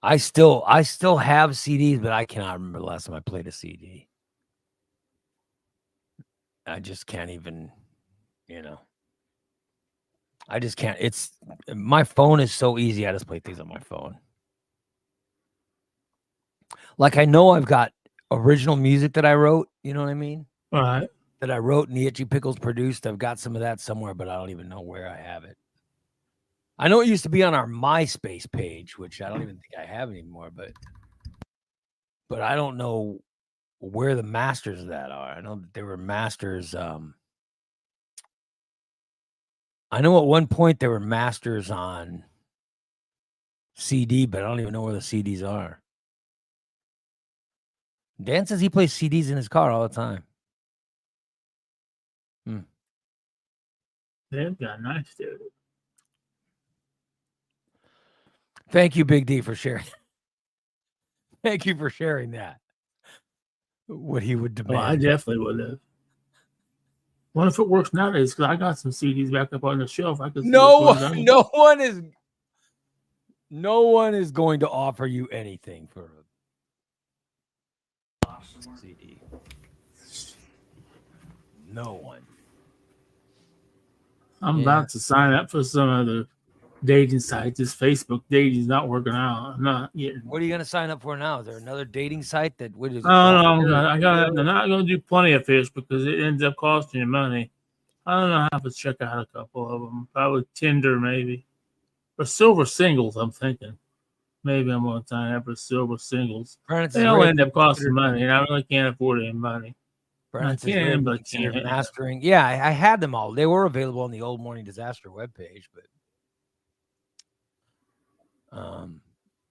I still have CDs, but I cannot remember the last time I played a CD. I just can't even, I just can't. My phone is so easy. I just play things on my phone. Like I know I've got original music that I wrote, you know what I mean? All right. That I wrote and the Itchy Pickles produced. I've got some of that somewhere, but I don't even know where I have it. I know it used to be on our MySpace page, which I don't even think I have anymore, but I don't know where the masters of that are. I know that there were masters. I know at one point there were masters on CD, but I don't even know where the CDs are. Dan says he plays CDs in his car all the time. They've got nice dude. Thank you, Big D, for sharing. Thank you for sharing that. What he would demand. Well, I definitely would have. What if it works nowadays? Because I got some CDs back up on the shelf. I could. No one is going to offer you anything for a CD. No one. I'm about to sign up for some of the dating sites. This Facebook dating's not working out. I'm not getting. What are you going to sign up for now? Is there another dating site that would? I'm not going to do Plenty of Fish because it ends up costing you money. I don't know. I have to check out a couple of them. Probably Tinder, maybe. For Silver Singles, I'm thinking. Maybe I'm going to sign up for Silver Singles. They all end up costing money, and I really can't afford any money. I can, but mastering. Yeah, I had them all. They were available on the Old Morning Disaster webpage, but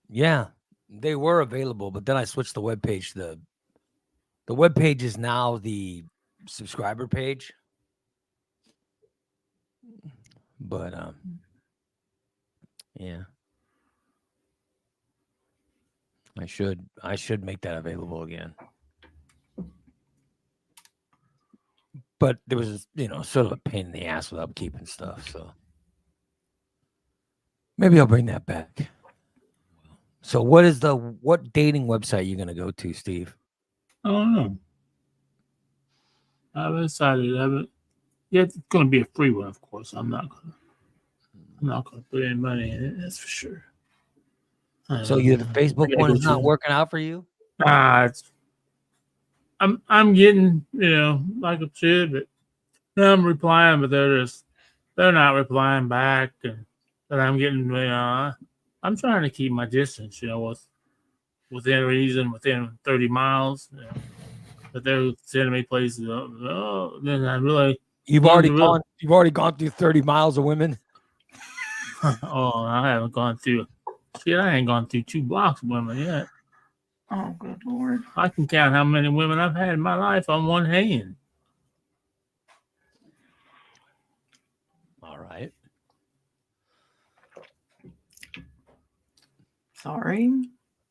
yeah, they were available. But then I switched the webpage. The webpage is now the subscriber page. But yeah, I should make that available again. But there was, sort of a pain in the ass with upkeeping stuff. So maybe I'll bring that back. So what dating website are you going to go to, Steve? I don't know. I haven't decided. Yeah, it's going to be a free one, of course. I'm not going to put any money in it. That's for sure. So the Facebook one is not working out for you? I'm getting, like I said, but I'm replying, but they're not replying back, and that I'm getting, I'm trying to keep my distance, within reason, within 30 miles, but they're sending me places. Then I really. You've already gone through 30 miles of women. Oh, I haven't gone through. Shit, I ain't gone through 2 blocks of women yet. Oh, good Lord. I can count how many women I've had in my life on one hand. All right. Sorry.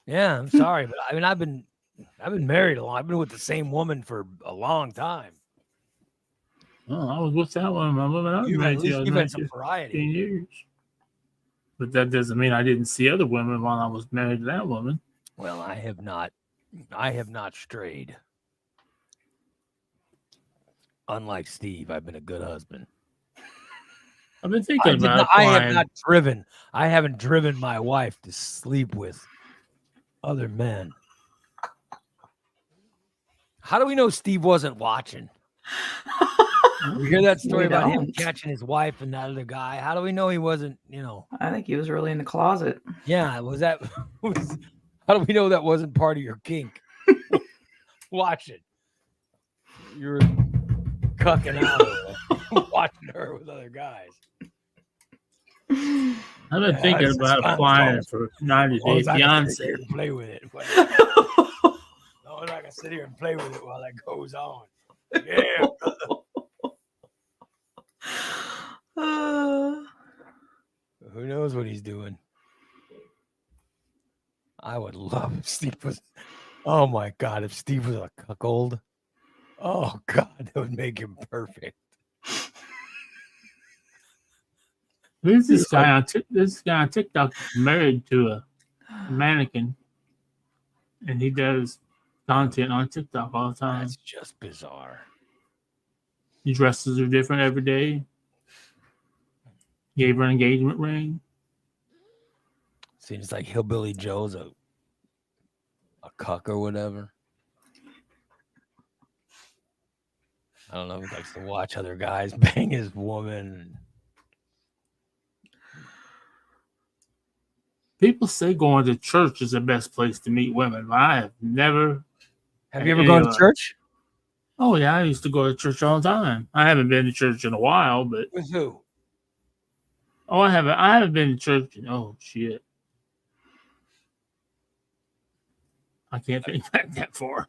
Yeah, I'm sorry, but I mean, I've been married a long. I've been with the same woman for a long time. Well, I was with that one. My woman I was married to. You've had some variety. 15 years. But that doesn't mean I didn't see other women while I was married to that woman. Well, I have not strayed. Unlike Steve, I've been a good husband. I've been thinking about it. I haven't driven my wife to sleep with other men. How do we know Steve wasn't watching? You hear that story about him catching his wife and that other guy? How do we know he wasn't, I think he was really in the closet. Yeah, how do we know that wasn't part of your kink? Watch it. You're cucking out watching her with other guys. I've been thinking about applying for 90 Day Fiance. Play with it. I can sit here and play with it while that goes on. Yeah. Who knows what he's doing? I would love if Steve was. Oh my God! If Steve was a cuckold, oh God, that would make him perfect. Who's this guy on TikTok married to a mannequin, and he does content on TikTok all the time. That's just bizarre. His dresses are different every day. Gave her an engagement ring. Seems like Hillbilly Joe's a cuck or whatever. I don't know. He likes to watch other guys bang his woman. People say going to church is the best place to meet women. I have never. Have you ever gone to church? Oh yeah, I used to go to church all the time. I haven't been to church in a while, but With who? Oh, I haven't been to church. Oh shit, I can't think back that far.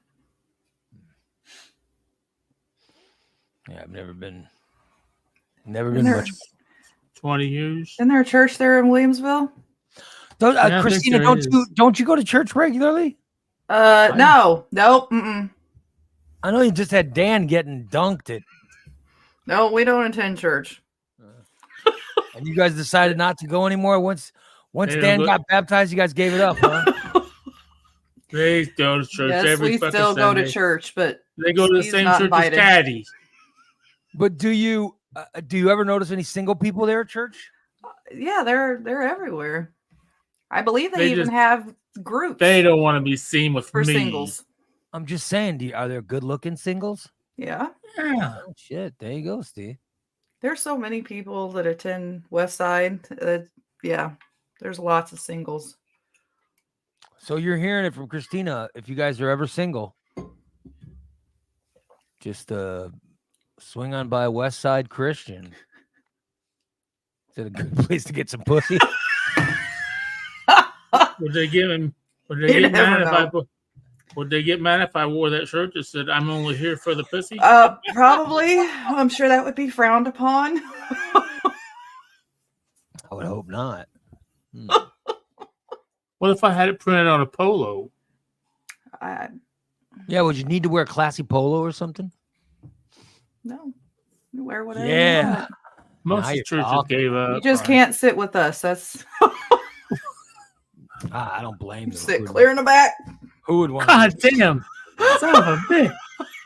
Yeah, I've never been much. 20 years. Isn't there a church there in Williamsville? Yeah, Christina, don't you go to church regularly? No, nope. Mm-mm. I know you just had Dan getting dunked at, No, we don't attend church. and you guys decided not to go anymore. Once Yeah, Dan but- got baptized, you guys gave it up, huh? They go to church Yes, every we fucking still go to Sunday. church, but They go to the He's same not church invited. as Caddy. But do you ever notice any single people there at church? yeah, they're everywhere. I believe they They even just- have groups They don't want to be seen with for me. singles. I'm just saying, are there good-looking singles? Yeah, Yeah. Oh shit! There you go, Steve. there's so many people that attend West Side. Yeah, there's lots of singles. So you're hearing it from Christina. If you guys are ever single, just swing on by West Side Christian. Is it a good place to get some pussy? Would they get him? Would You they get never mad if I? know. Would they get mad if I wore that shirt that said "I'm only here for the pussy"? Probably. I'm sure that would be frowned upon. I would hope not. What if I had it printed on a polo? Yeah, would you need to wear a classy polo or something? No, you wear whatever. Yeah. You want. Most Now of the you're churches talking. gave up. You just on- can't sit with us. That's I don't blame them. sit clear in the back. Who would want? God damn! Son of a bitch!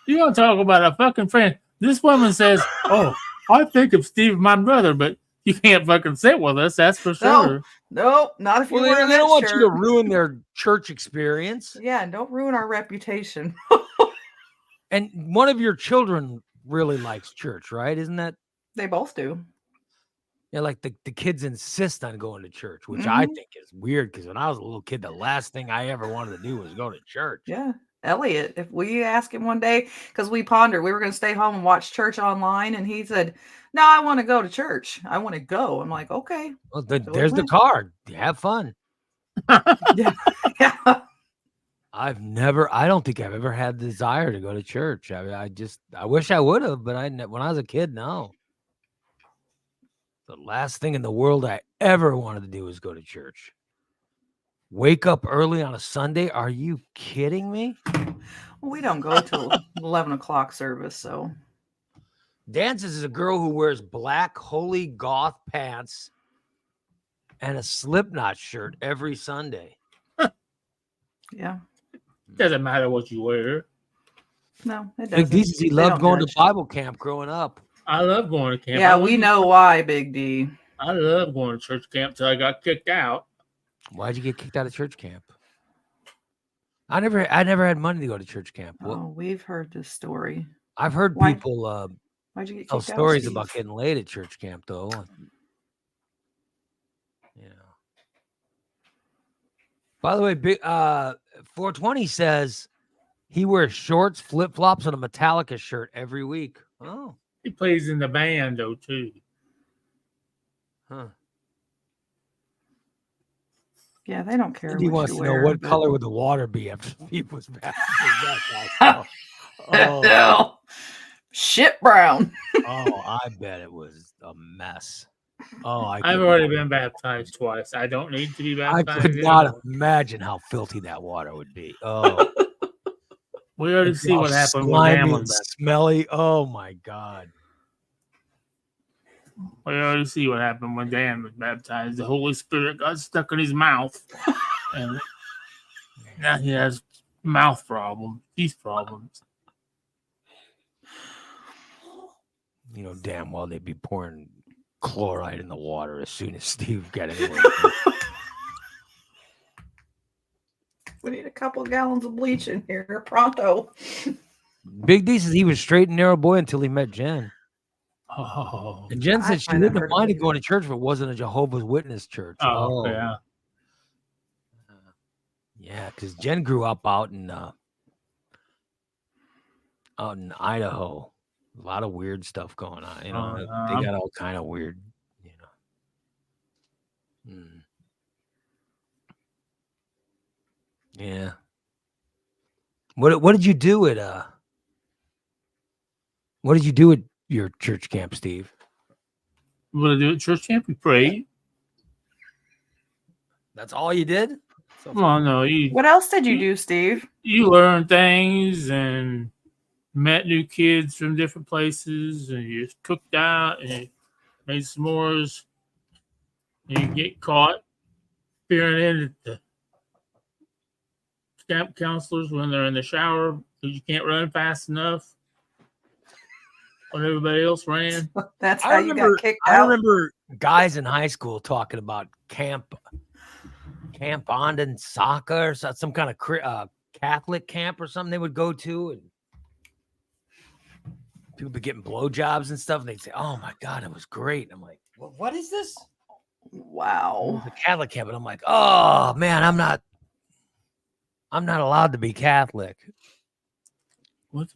You want to talk about a fucking friend? This woman says, "Oh, I think of Steve, my brother, but you can't fucking sit with us. That's for No. sure." Nope, not if Well, you're wearing they that don't want shirt. you to ruin their church experience. Yeah, and don't ruin our reputation. And one of your children really likes church, right? Isn't that? They both do. Yeah, like the kids insist on going to church, which I Mhm. think is weird because when I was a little kid, the last thing I ever wanted to do was go to church. Yeah. Elliot, if we ask him one day, because we pondered, we were going to stay home and watch church online, and he said, "No, I want to go to church. I want to go." I'm like, "Okay." Well, So there's the what? card. Have fun. Yeah. I don't think I've ever had the desire to go to church. I wish I would have, but when I was a kid, no. The last thing in the world I ever wanted to do was go to church. Wake up early on a Sunday? Are you kidding me? Well, we don't go till 11 o'clock service, so Dances is a girl who wears black holy goth pants and a Slipknot shirt every Sunday. yeah. Doesn't matter what you wear. No, it Big doesn't. Decency They loved don't going to judge. Bible camp growing up. I love going to camp. Yeah, I we wouldn't- know why, Big D. I love going to church camp till I got kicked out. Why'd you get kicked out of church camp? I never had money to go to church camp. Oh, we've heard this story. I've heard Why- people Why'd you get tell kicked stories out, about Steve? getting laid at church camp, though. You know. By the way, 420 says he wears shorts, flip flops, and a Metallica shirt every week. Oh, He plays in the band though too. huh. Yeah, they don't care. He what wants you to know wear, what but- color would the water be after he was baptized. Oh, Hell, shit brown. oh, I bet it was a mess. Oh, I've could already not- been baptized twice. I don't need to be I baptized could not anymore. imagine how filthy that water would be. Oh, We already it'd be see all what happened when slimy Dan was and baptized. smelly. Oh my God. We already see what happened when Dan was baptized. The Holy Spirit got stuck in his mouth, and now he has mouth problems, teeth problems. You know damn well they'd be pouring chloride in the water as soon as Steve got anywhere. We need a couple gallons of bleach in here, pronto. Big D says he was straight and narrow boy until he met Jen. Oh, And Jen I said she find that wouldn't have hard to minded believe. going to church if it wasn't a Jehovah's Witness church. yeah. Yeah, because Jen grew up out in Idaho. A lot of weird stuff going on. You know, they got all kind of weird, you know. Yeah. What did you do at what did you do at your church camp, Steve? What did I do at church camp? We prayed. That's all you did? Well, no, What else did you do, Steve? you learn things and met new kids from different places, and you cooked out and you made s'mores. And you get caught peering in at the camp counselors when they're in the shower because you can't run fast enough when everybody else ran. That's how you got kicked out. I remember guys in high school talking about Camp Ondon Soccer or some kind of Catholic camp or something they would go to, and people be getting blowjobs and stuff, and they'd say, "Oh my God, it was great." And I'm like, "What is this?" Wow. It's a Catholic camp, and I'm like, "Oh man, I'm not allowed to be Catholic." What?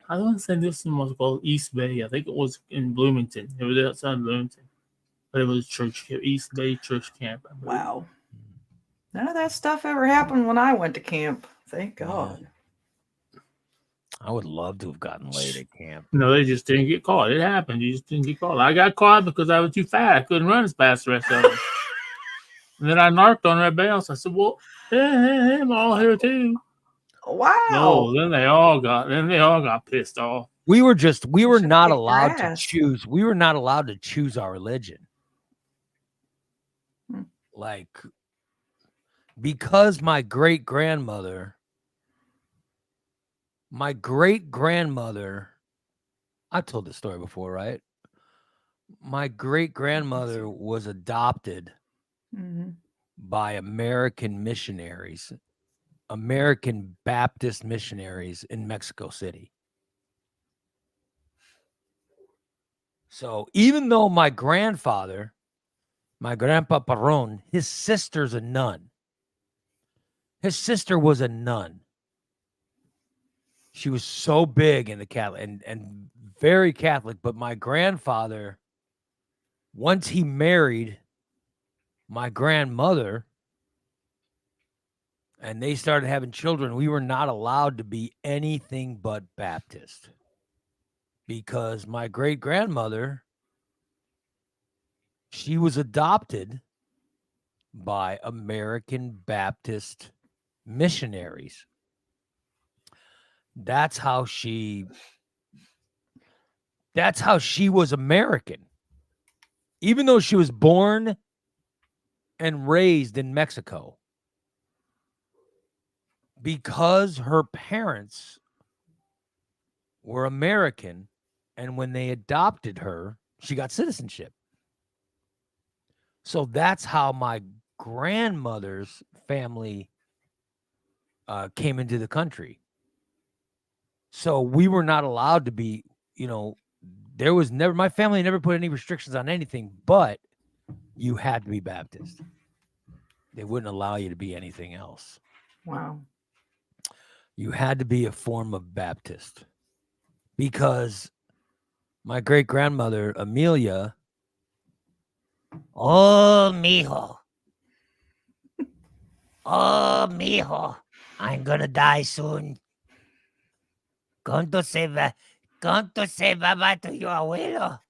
I don't think this one was called East Bay. I think it was in Bloomington. It was outside Bloomington, but it was church camp, East Bay Church Camp. I believe. Wow. None of that stuff ever happened when I went to camp. Thank God. I would love to have gotten laid at camp. No, they just didn't get caught. It happened. You just didn't get caught. I got caught because I was too fat. I couldn't run as fast as the rest of them. And then I narked on everybody else. I said, "Well, hey, I'm all here too." Wow. No, then they all got pissed off. We were should've not kicked allowed their to ass. choose. We were not allowed to choose our religion. Hmm. Like, because my great grandmother, I've told this story before, right? My great grandmother was adopted Mhm. by American missionaries, American Baptist missionaries in Mexico City. So even though my grandfather, my grandpa Perron, his sister's a nun. His sister was a nun. She was so big in the Catholic and very Catholic. But my grandfather, once he married my grandmother and they started having children, we were not allowed to be anything but Baptist. Because my great grandmother, she was adopted by American Baptist missionaries. That's how she was American. Even though she was born and raised in Mexico. Because her parents were American, and when they adopted her, she got citizenship. So that's how my grandmother's family came into the country. So we were not allowed to be, there was never, my family never put any restrictions on anything, but you had to be Baptist. They wouldn't allow you to be anything else. Wow. You had to be a form of Baptist because my great grandmother, Amelia, oh, mijo. Oh, mijo, I'm gonna die soon. Going to say bye-bye to your abuelo.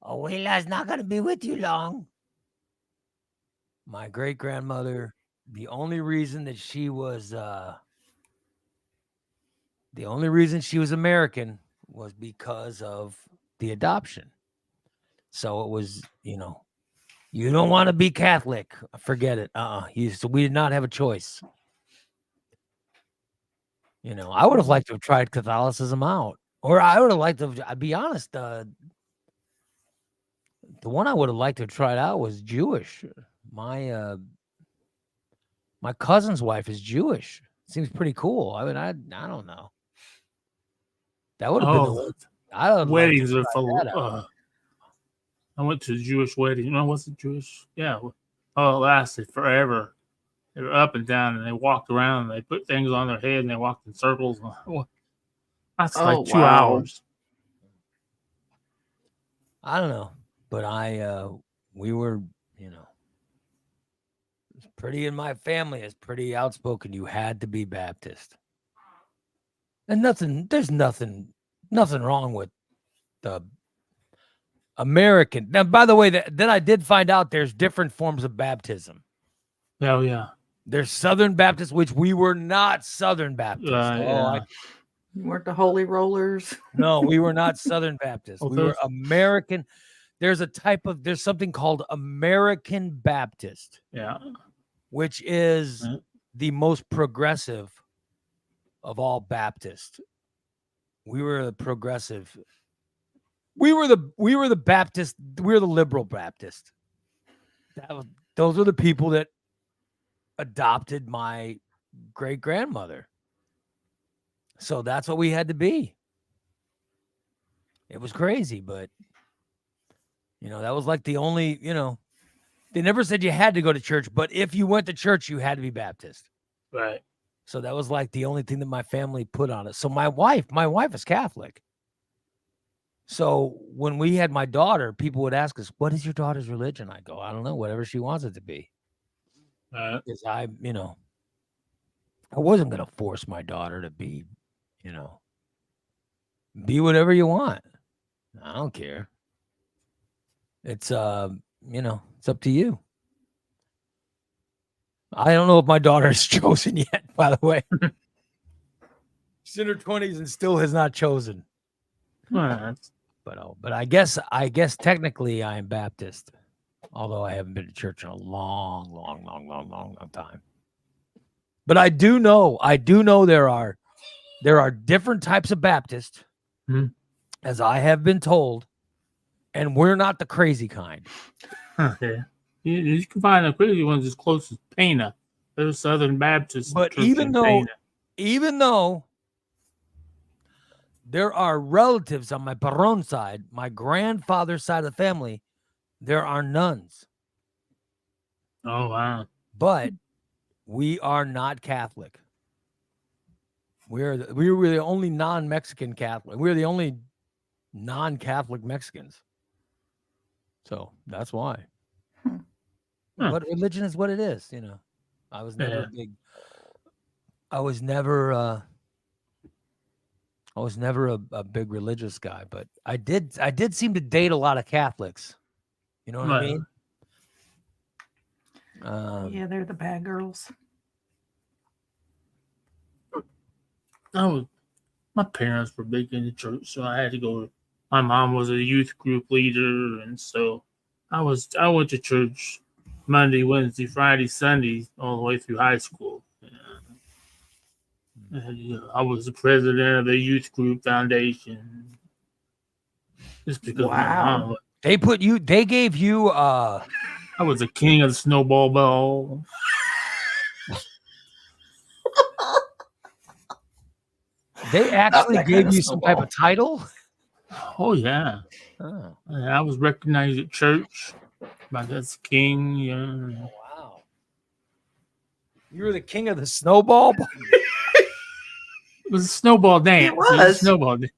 Abuela's not gonna be with you long. My great grandmother, the only reason she was American was because of the adoption. So it was, you don't want to be Catholic. Forget it. So we did not have a choice. I would have liked to have tried Catholicism out. Or I would have liked to, I'll be honest, the one I would have liked to have tried out was Jewish. My cousin's wife is Jewish. Seems pretty cool. I mean, I don't know. That would have been the one. I would weddings are full. I went to a Jewish wedding. No, was it Jewish? Yeah. Oh, it lasted forever. They were up and down, and they walked around, and they put things on their head, and they walked in circles. That's like 2 hours. I don't know, but we were, it's pretty in my family. It's pretty outspoken. You had to be Baptist, and there's nothing wrong with the American. Now, by the way, that I did find out there's different forms of baptism. Oh yeah. There's Southern Baptist, which we were not Southern Baptist. You weren't the Holy Rollers. No, we were not Southern Baptist. We were American. There's something called American Baptist. Yeah. Which is the most progressive of all Baptists. We were the progressive. We were the Baptist. We were the liberal Baptist. Those are the people that adopted my great grandmother. So that's what we had to be. It was crazy, but that was like the only, they never said you had to go to church, but if you went to church, you had to be Baptist. Right. So that was like the only thing that my family put on it. So my wife is Catholic. So when we had my daughter, people would ask us, what is your daughter's religion? I go, I don't know, whatever she wants it to be. Because I wasn't going to force my daughter to be, be whatever you want. I don't care. It's, it's up to you. I don't know if my daughter is chosen yet, by the way. She's in her 20s and still has not chosen. But I guess technically I am Baptist, although I haven't been to church in a long time. But I do know there are different types of Baptist, as I have been told, and we're not the crazy kind. Okay. You can find the crazy ones as close as Pana. There's Southern Baptist. But even though there are relatives on my Perron side, my grandfather's side of the family, there are nuns. Oh, wow. But we are not Catholic. We were the only non-Mexican Catholic. We're the only non-Catholic Mexicans. So that's why. But religion is what it is, I was never a big religious guy, but I did seem to date a lot of Catholics. You know what I mean? Yeah, they're the bad girls. My parents were big into church, so I had to go. My mom was a youth group leader, and so I went to church Monday, Wednesday, Friday, Sunday, all the way through high school. I was the president of the youth group foundation. Just because my mom, they gave you I was the king of the snowball ball. They actually gave you some type of title? Oh yeah. Oh. I was recognized at church by this king. Yeah. Oh, wow. You were the king of the snowball? It was a snowball dance. It was. Snowball dance.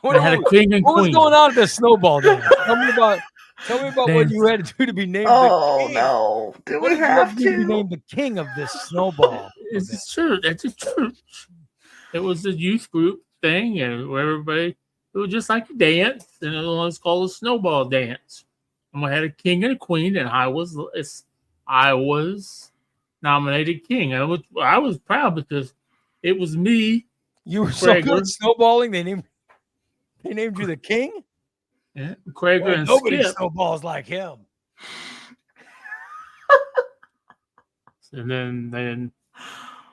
What had a king and queen. What was going on at the snowball dance? Tell me about Tell me about what Dance. you had to do to be named Oh the king. no! Do What we did you have have to do to be to? named the king of this snowball? It's event? a church. It's a church. It was a youth group thing, and where everybody, it was just like a dance, and it was called a snowball dance. And we had a king and a queen, and I was nominated king. I was proud because it was me, You were so good Krager. at snowballing. They named you the king. yeah, Krager, Boy, and nobody Skip. snowballs like him. And then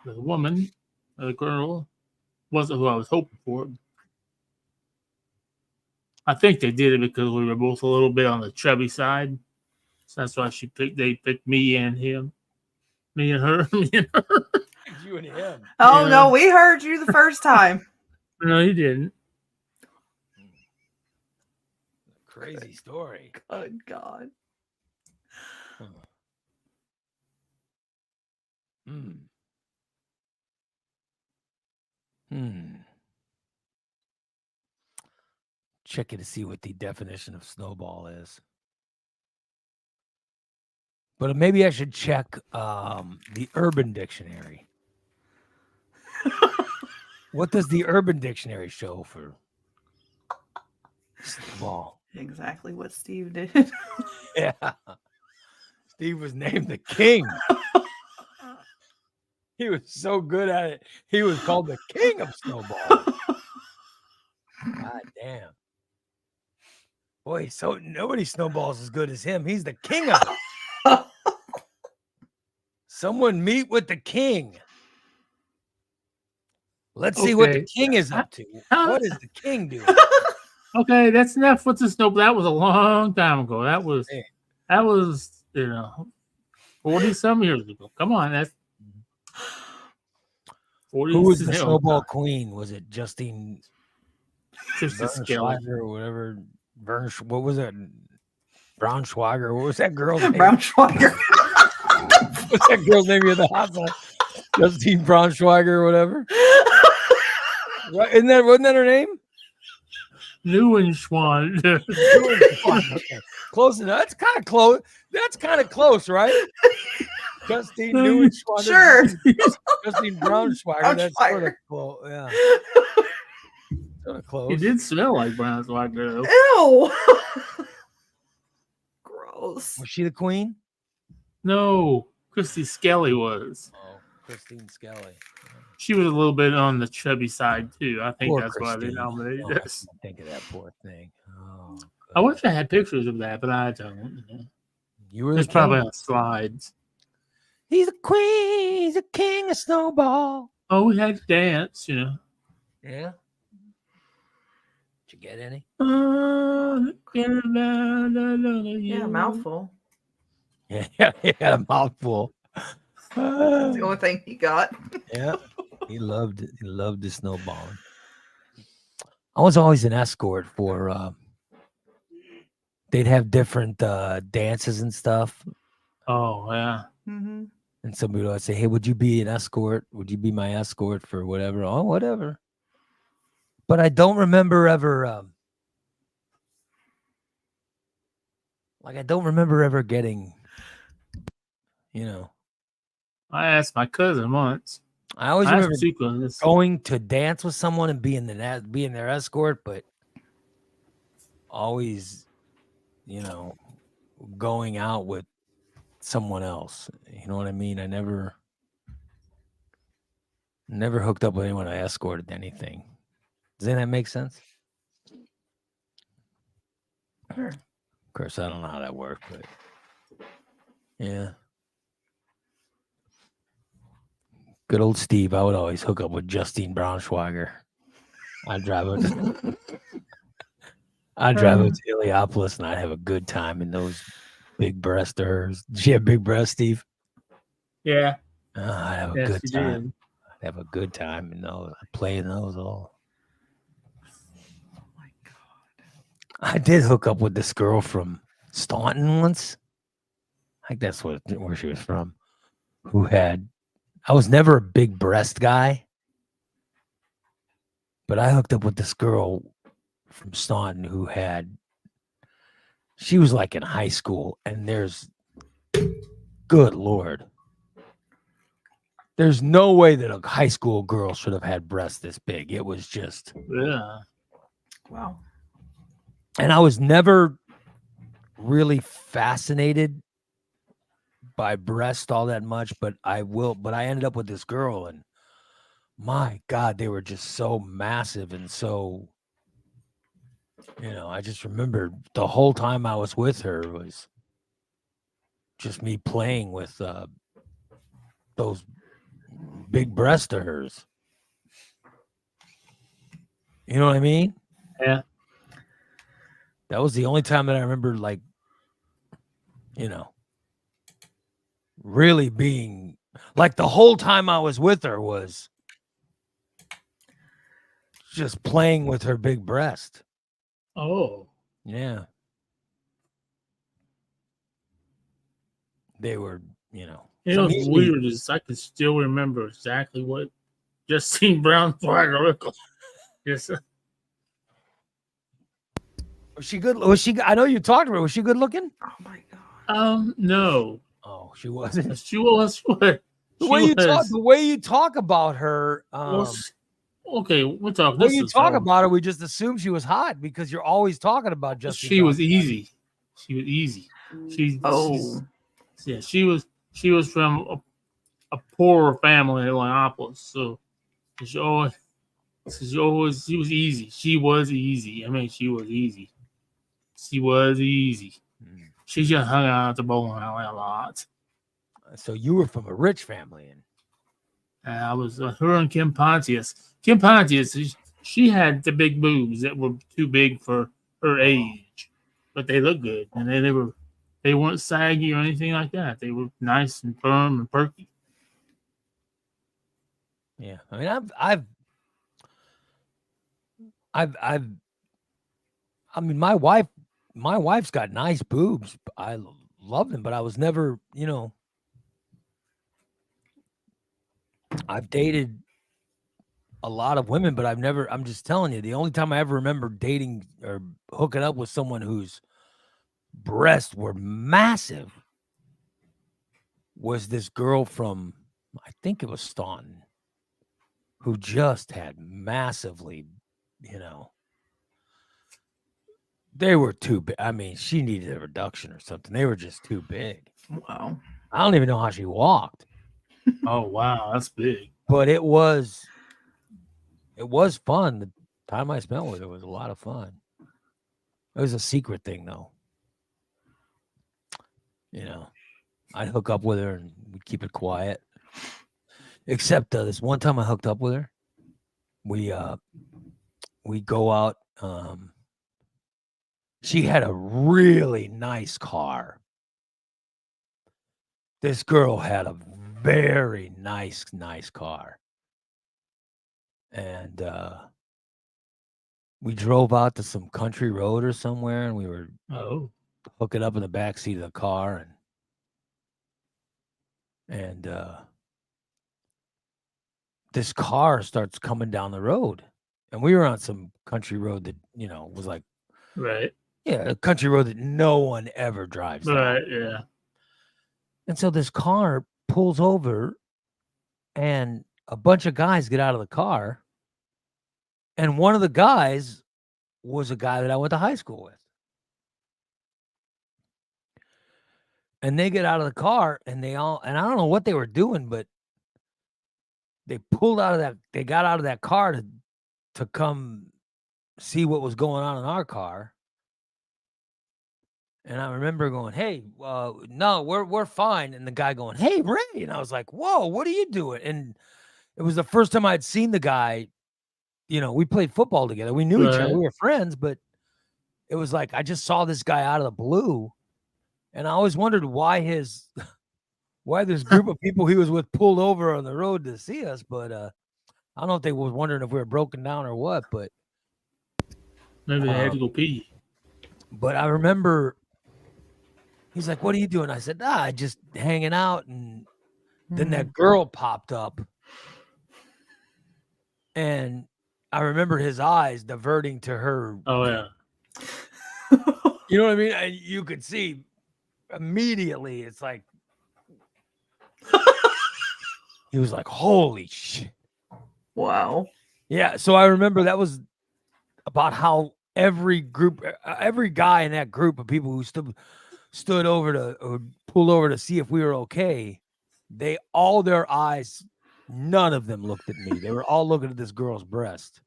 the woman, the girl, wasn't who I was hoping for. I think they did it because we were both a little bit on the chubby side. So that's why they picked me and him. Me and her. Me and her. You and him. Oh Yeah. no, we heard you the first time. No, he didn't. Crazy story. Good God. Hmm. Hmm. Checking to see what the definition of snowball is. But maybe I should check the Urban Dictionary. What does the Urban Dictionary show for snowball? Exactly what Steve did. Yeah. Steve was named the king. He was so good at it. He was called the king of snowball. God damn. Boy, so nobody snowballs as good as him. He's the king of it. Someone meet with the king. Let's see what the Okay. king is up to. What is the king doing? Okay, that's enough with the snow. That was a long time ago. That was, you know, 40-some years ago. Come on, that's 40. Who was the snowball queen? Was it Justine Tristan Skelly. Braunschweiger or whatever? What was it? Braunschweiger. What was that girl's name? Braunschweiger. What's that girl's name in the hospital? Justine Braunschweiger or whatever. Right? Wasn't that her name? Neuenschwan. Okay. Close enough. That's kind of close. That's kind of close, right? Justine Neuenschwager. Sure. Justine Braunschweiger. That's sort of close. Yeah. Sort of close. He did smell like Braunschweiger, though. Ew. Gross. Was she the queen? No, Christy Skelly was. Oh, Christine Skelly. She was a little bit on the chubby side, too. I think Poor that's why they Christine. nominated Oh, us. think of that poor thing. Oh, I wish I had pictures of that, but I don't. you were the It's probably king. on slides. He's a queen. He's a king of snowball. Oh, we had to dance, you know. Yeah. Did you get any? Yeah, mouthful. Yeah, he had a mouthful. That's the only thing he got. Yeah, he loved it. He loved the snowballing. I was always an escort for. They'd have different dances and stuff, Oh, yeah. Mm-hmm. and somebody would say, "Hey, would you be an escort? Would you be my escort for whatever?" Oh, whatever. But I don't remember ever. I don't remember ever getting. I asked my cousin once. I always I remember asked two cousins. going to dance with someone and being their escort, but always, going out with someone else. You know what I mean? I never hooked up with anyone I escorted anything. Does that make sense? Sure. Of course, I don't know how that worked, but yeah. Good old Steve. I would always hook up with Justine Braunschweiger. I'd drive her to Heliopolis, and I'd have a good time in those big breasts of hers. Did she have big breasts, Steve? Yeah. I'd have a Yes, good she time. did. I'd have a good time in those. I'd play in those all. Oh my God. I did hook up with this girl from Staunton once. I think that's where she was from. I was never a big breast guy, but I hooked up with this girl from Staunton who had she was like in high school, and good Lord. There's no way that a high school girl should have had breasts this big. It was just, Yeah. Wow. and I was never really fascinated by breast all that much, but I ended up with this girl, and my God, they were just so massive and so, I just remember the whole time I was with her was just me playing with those big breasts of hers. You know what I mean? Yeah. That was the only time that I remember, like, really being like the whole time I was with her was just playing with her big breast. Oh. Yeah. They were, You know what's weird is I can still remember exactly what Justine Brown fired. Yes. Was she good? I know you talked to her. Was she good looking? Oh my God. No. Oh, she wasn't. She was what? The way you talk about her. Okay, we'll talk. When you talk about her, we just assume she was hot because you're always talking about Justine. She was easy. She was easy. She was from a poorer family in Illinois, so she was easy. She was easy. I mean, she was easy. She was easy. She just hung out at the bowling alley a lot. So you were from a rich family, and I was her and Kim Pontius. Kim Pontius, she had the big boobs that were too big for her age, but they looked good, and they weren't saggy or anything like that. They were nice and firm and perky. Yeah, I mean, I mean, my wife's got nice boobs. I love them, but I was never, I've dated a lot of women, but I'm just telling you, the only time I ever remember dating or hooking up with someone whose breasts were massive was this girl from, I think it was Staunton, who just had massively, they were too big. I mean, she needed a reduction or something. They were just too big. Wow. I don't even know how she walked. Oh, wow. That's big. But it was fun. The time I spent with her was a lot of fun. It was a secret thing, though. I'd hook up with her and we'd keep it quiet. Except this one time I hooked up with her, we go out. She had a really nice car. This girl had a very nice car. And we drove out to some country road or somewhere, and we were hooking up in the back seat of the car, and this car starts coming down the road, and we were on some country road that was like, right, yeah, a country road that no one ever drives down. Right, yeah. And so this car pulls over, and a bunch of guys get out of the car, and one of the guys was a guy that I went to high school with. And they get out of the car, and I don't know what they were doing, but they got out of that car to come see what was going on in our car. And I remember going, "Hey, no, we're fine." And the guy going, "Hey, Ray," and I was like, "Whoa, what are you doing?" And it was the first time I'd seen the guy. We played football together. We knew each other. We were friends, but it was like I just saw this guy out of the blue, and I always wondered why this group of people he was with pulled over on the road to see us. But I don't know if they were wondering if we were broken down or what. But maybe they had to go pee. But I remember he's like, "What are you doing?" I said, just hanging out. And then that girl popped up, and I remember his eyes diverting to her. Oh, yeah. You know what I mean? And you could see immediately. It's like he was like, "Holy shit!" Wow. Yeah. So I remember that was about how every guy in that group of people who stood over to or pulled over to see if we were okay, their eyes, none of them looked at me. They were all looking at this girl's breast.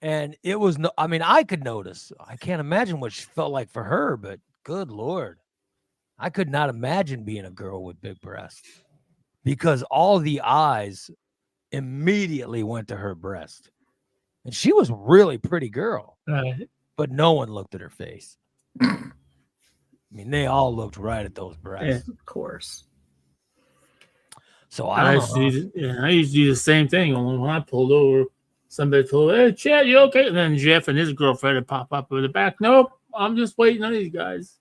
And it was no, I mean, I could notice. I can't imagine what she felt like for her, but good Lord. I could not imagine being a girl with big breasts because all the eyes immediately went to her breast. And she was a really pretty girl, Right. but no one looked at her face. I mean, they all looked right at those breasts. Of course. So I don't know. I used to do the same thing. Only when I pulled over, somebody told, "Hey, Chad, you okay?" And then Jeff and his girlfriend would pop up in the back. Nope, I'm just waiting on these guys.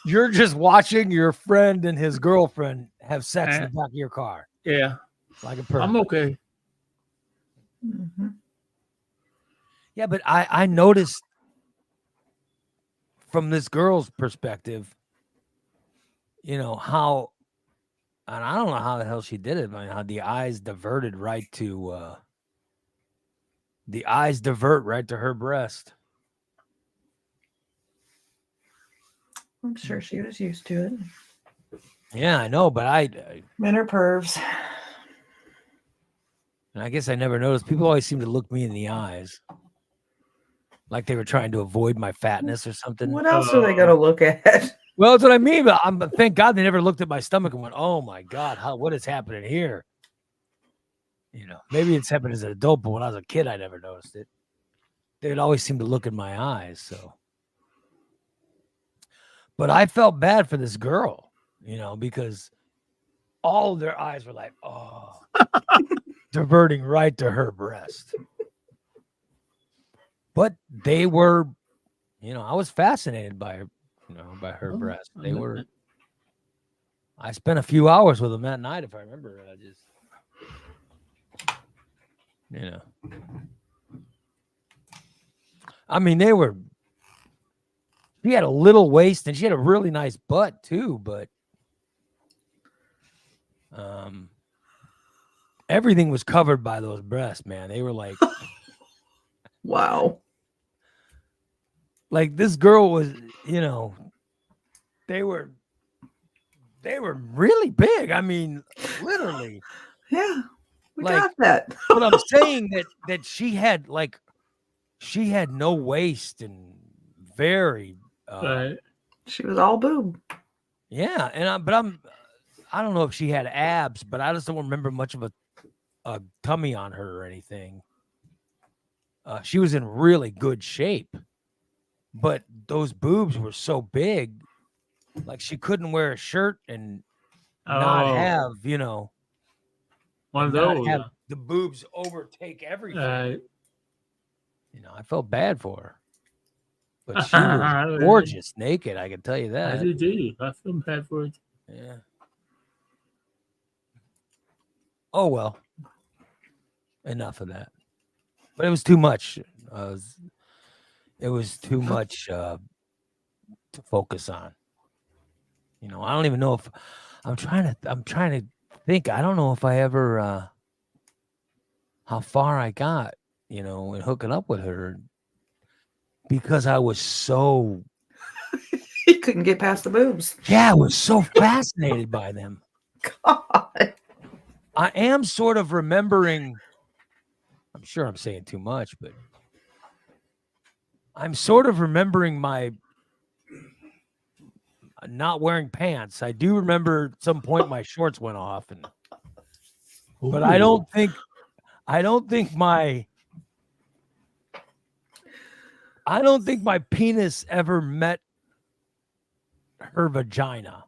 You're just watching your friend and his girlfriend have sex in the back of your car. Yeah, Like a person. I'm okay. Mm-hmm. Yeah, but I noticed from this girl's perspective, you know, how, and I don't know how the hell she did it, but how the eyes divert right to her breast. I'm sure she was used to it. Yeah, I know, but Men are pervs. and I guess I never noticed. People always seem to look me in the eyes, like they were trying to avoid my fatness or something. What else are they going to look at? Well, that's what I mean. But thank God they never looked at my stomach and went, "Oh my God, what is happening here?" You know, maybe it's happened as an adult, but when I was a kid, I never noticed it. They'd always seem to look in my eyes. So, but I felt bad for this girl, you know, because all their eyes were like, "Oh," diverting right to her breast. But they were, you know, I was fascinated by her, you know, by her breast. They were. I spent a few hours with them that night, if I remember. I just, you know, I mean, they were. She had a little waist and she had a really nice butt too, but everything was covered by those breasts, man. They were like, wow. Like this girl was, you know, they were really big. I mean, literally. Yeah, we like, got that. But I'm saying that she had no waist and very. She was all boob. Yeah, and I don't know if she had abs, but I just don't remember much of a tummy on her or anything. She was in really good shape, but those boobs were so big, like she couldn't wear a shirt and not have, you know, one of those. Have the boobs overtake everything. You know, I felt bad for her, but she was gorgeous naked. I can tell you that. I do. I feel bad for it. Yeah. Oh well. Enough of that. But it was too much. It was too much to focus on. You know, I don't even know if I'm trying to think. I don't know if I ever how far I got, you know, in hooking up with her because I was so he couldn't get past the boobs. Yeah, I was so fascinated by them. God. I am sort of remembering, I'm sure I'm saying too much, but I'm sort of remembering my not wearing pants. I do remember at some point my shorts went off, but I don't think my penis ever met her vagina.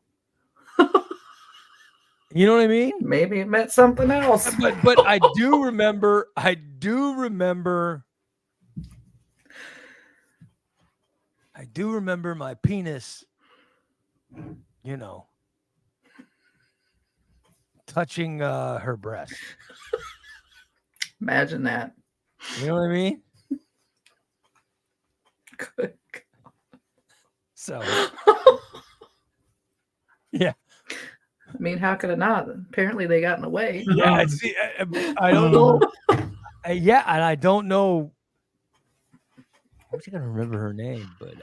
You know what I mean? Maybe it meant something else. But I do remember my penis, you know, touching her breast. Imagine that. You know what I mean? Good. So yeah. I mean, how could it not? Apparently, they got in the way. Yeah, see, I don't know. Yeah, and I don't know. I'm just gonna remember her name, but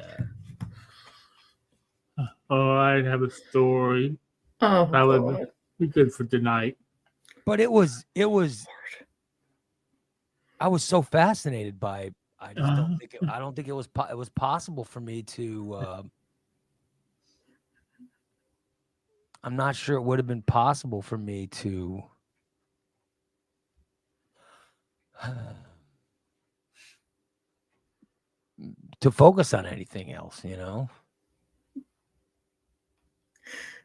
Oh, I have a story. Oh, That would God. be good for tonight. but it was. I was so fascinated by. I just don't think. I don't think it was. It was possible for me to. I'm not sure it would have been possible for me to. To focus on anything else, you know.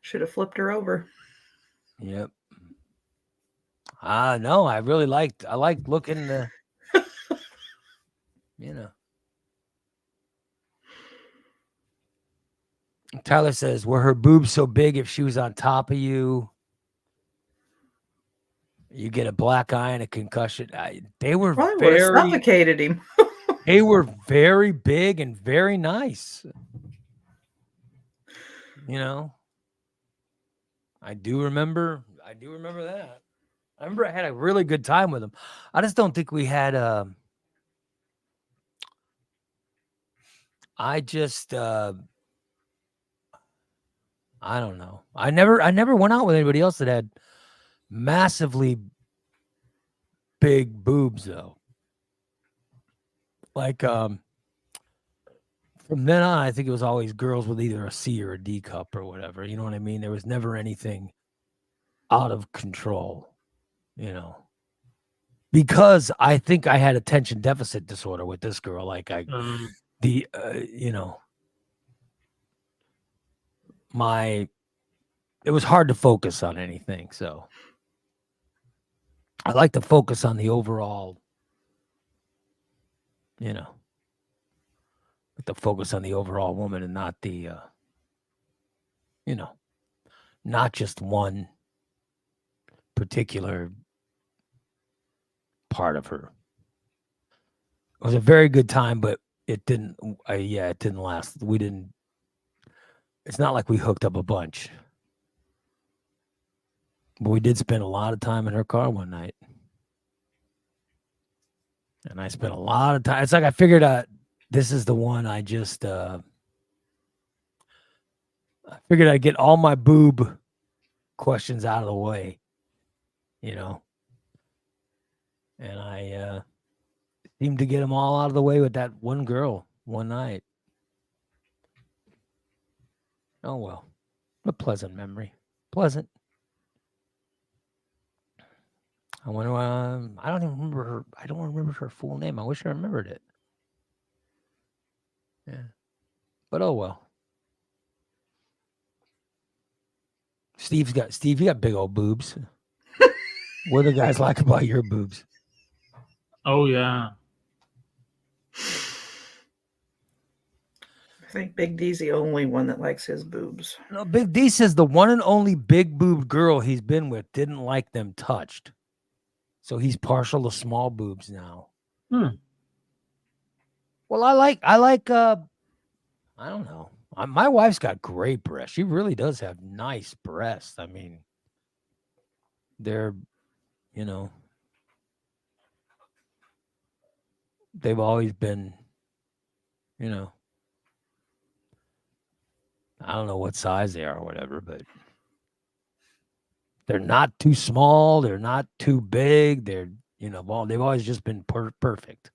Should have flipped her over. Yep. No, I really liked. I liked looking. You know. Tyler says, "Were her boobs so big? If she was on top of you, you get a black eye and a concussion." They were Probably would have very. suffocated him. They were very big and very nice. You know. I do remember that. I remember I had a really good time with them. I just don't think we had. I just. I don't know. I never went out with anybody else that had massively big boobs though. Like from then on, I think it was always girls with either a C or a D cup or whatever. You know what I mean? There was never anything out of control, you know. Because I think I had attention deficit disorder with this girl. Like you know, it was hard to focus on anything. So I like to focus on the overall, you know, like to focus on the overall woman and not the, you know, not just one particular part of her. It was a very good time, but it didn't, it didn't last. It's not like we hooked up a bunch. But we did spend a lot of time in her car one night. And I spent a lot of time. It's like I figured out this is the one I just I figured I'd get all my boob questions out of the way, you know. And I seemed to get them all out of the way with that one girl one night. Oh well. A pleasant memory. Pleasant. I wonder. I don't even remember her. I don't remember her full name. I wish I remembered it. Yeah, but oh well. Steve, you got big old boobs. What do guys like about your boobs? Oh yeah. I think Big D's the only one that likes his boobs. No, Big D says the one and only big boobed girl he's been with didn't like them touched. So he's partial to small boobs now. Well, I like I don't know. My wife's got great breasts. She really does have nice breasts. I mean, they're, you know, they've always been, you know, I don't know what size they are or whatever, but they're not too small. They're not too big. They're, you know, they've always just been perfect.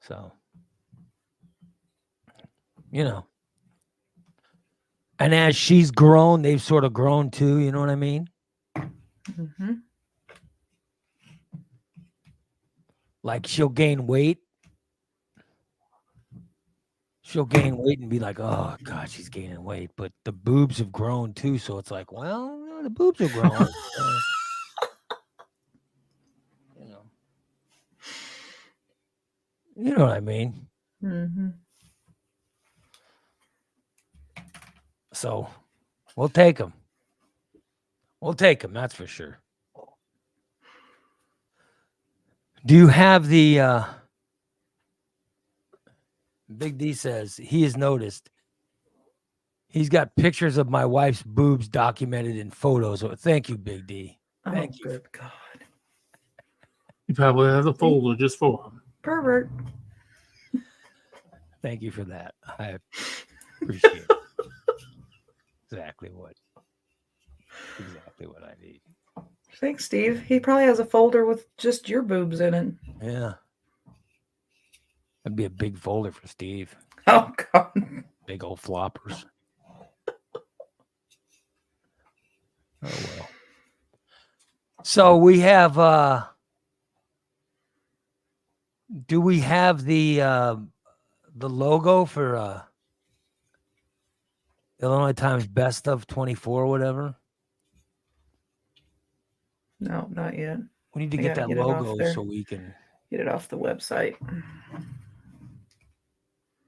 So, you know, and as she's grown, they've sort of grown too. You know what I mean? Mm-hmm. Like she'll gain weight. She'll gain weight and be like, oh, God, she's gaining weight. But the boobs have grown too. So it's like, well, you know, the boobs are growing. You know. You know what I mean? Mm-hmm. So we'll take them. We'll take them. That's for sure. Do you have the Big D says he has noticed. He's got pictures of my wife's boobs documented in photos. Oh, thank you, Big D. Thank you. Good God. He probably has a folder just for him. Pervert. Thank you for that. I appreciate it. Exactly what I need. Thanks, Steve. He probably has a folder with just your boobs in it. Yeah. That'd be a big folder for Steve. Oh, God. Big old floppers. Oh well. So we have do we have the logo for Illinois Times Best of 24 whatever? No, not yet. We need to We get gotta that get it off logo there. so we can Get it off the website.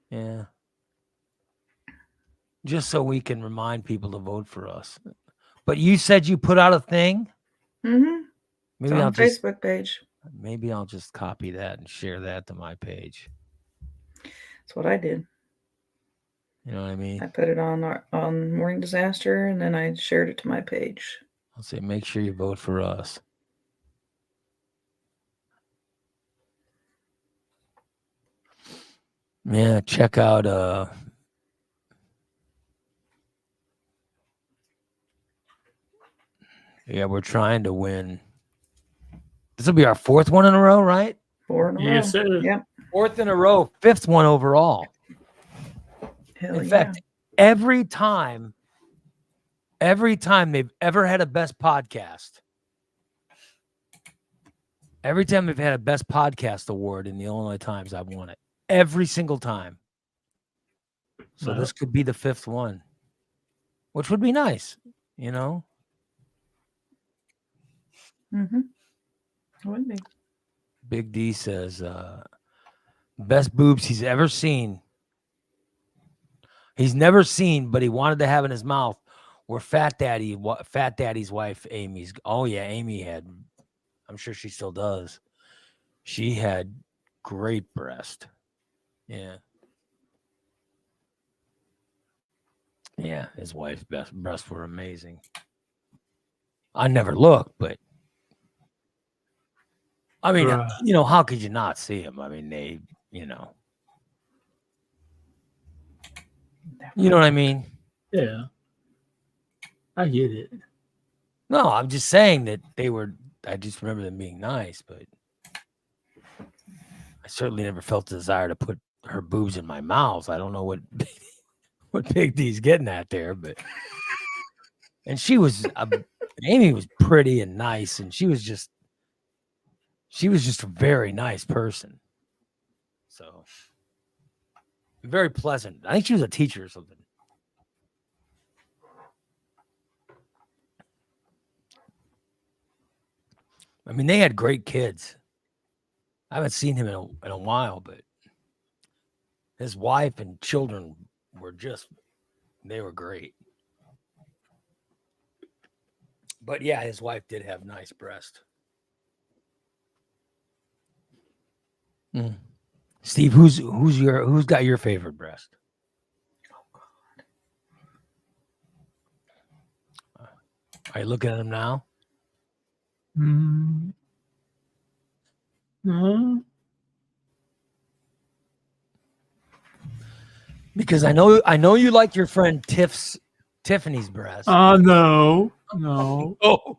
yeah. Just so we can remind people to vote for us. But you said you put out a thing? Mm-hmm. Maybe It's I'll on just Facebook page. maybe I'll just copy that and share that to my page. That's what I did. You know what I mean? I put it on Morning Disaster, and then I shared it to my page. I'll say make sure you vote for us. Yeah, check out yeah, we're trying to win. This will be our fourth one in a row, right? 4 in a row. Yes, sir. Yep. Fourth in a row, fifth one overall. Hell In yeah. fact, every time they've ever had a best podcast, every time they've had a best podcast award in the Illinois Times, I've won it. Every single time. So Well. this could be the fifth one, which would be nice, you know? Mm-hmm. Wouldn't be. Big D says, best boobs he's ever seen. He's never seen, but he wanted to have in his mouth were Fat Daddy's wife, Amy's. Oh, yeah, Amy had, I'm sure she still does. She had great breast. Yeah. Yeah, his wife's breasts were amazing. I never looked, but I mean, you know, how could you not see them? I mean, they, you know what I mean? Yeah. I get it. No, I'm just saying that they were, I just remember them being nice, but I certainly never felt the desire to put her boobs in my mouth. I don't know what Big D's getting at there, but, and she was, Amy was pretty and nice, and she was just a very nice person. So very pleasant. I think she was a teacher or something. I mean, they had great kids. I haven't seen him in a while, but his wife and children were they were great. But yeah, his wife did have nice breast. Steve, who's got your favorite breast? Oh God. Are you looking at him now? No. Because I know you like your friend Tiffany's breast. No. Oh.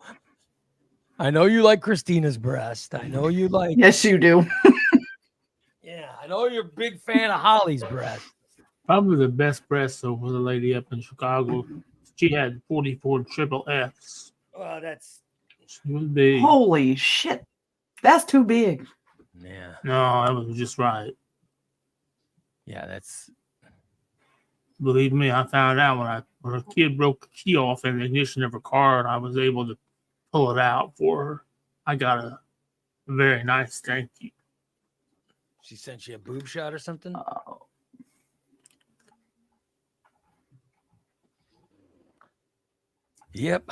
I know you like Christina's breast. I know you like. Yes, you do. Yeah, I know you're a big fan of Holly's breast. Probably the best breast was a lady up in Chicago. She had 44 triple Fs. Well, that's. She was big. Holy shit. That's too big. Yeah. No, that was just right. Yeah, that's. Believe me, I found out when a kid broke the key off in the ignition of her car, and I was able to pull it out for her. I got a very nice thank you. She sent you a boob shot or something? Oh. Yep.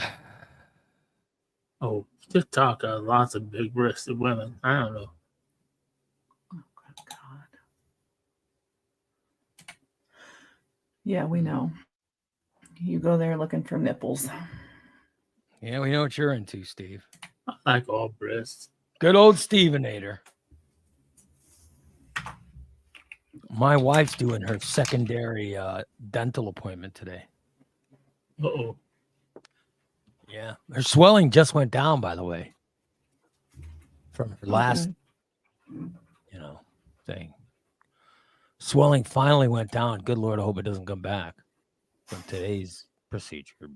Oh, TikTok has lots of big breasted women. I don't know. Oh, God. Yeah, we know. You go there looking for nipples. Yeah, we know what you're into, Steve. I like all breasts. Good old Stevenator. My wife's doing her secondary dental appointment today. Uh-oh. Yeah. Her swelling just went down, by the way, from her last, thing. Swelling finally went down. Good Lord, I hope it doesn't come back from today's procedure. But,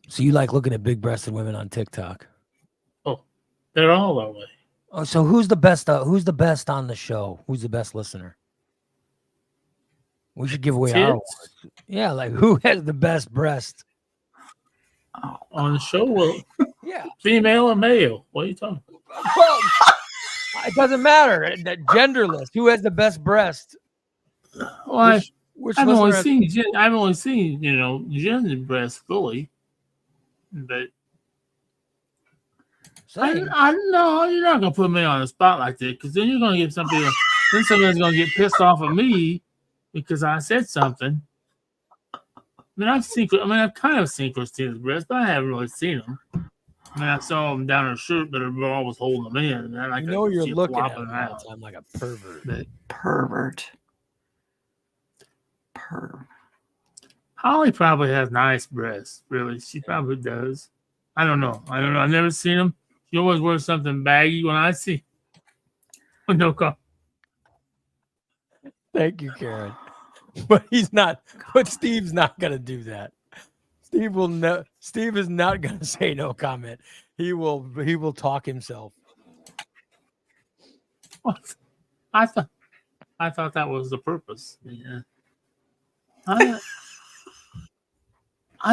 So you like looking at big-breasted women on TikTok? Oh, they're all that way. Oh, so who's the best? Who's the best on the show? Who's the best listener? We should give away our awards. Yeah, like who has the best breast on the show? Well, yeah, female or male? What are you talking about? Well, it doesn't matter. Genderless. Who has the best breast? Well, which I've only seen Jen's breast fully, but I know you're not gonna put me on the spot like that, because then you're gonna get somebody. Then somebody's gonna get pissed off at me because I said something. I've kind of seen Christina's breasts, but I haven't really seen them. I mean, I saw them down her shirt, but her bra was holding them in. And you're looking at them all the time like a pervert. But pervert. Holly probably has nice breasts. Really, she probably does. I don't know. I've never seen them. She always wears something baggy when I see. No comment. Thank you, Karen. But he's not. But Steve's not gonna do that. Steve will no. Steve is not gonna say no comment. He will. He will talk himself. I thought that was the purpose. Yeah. I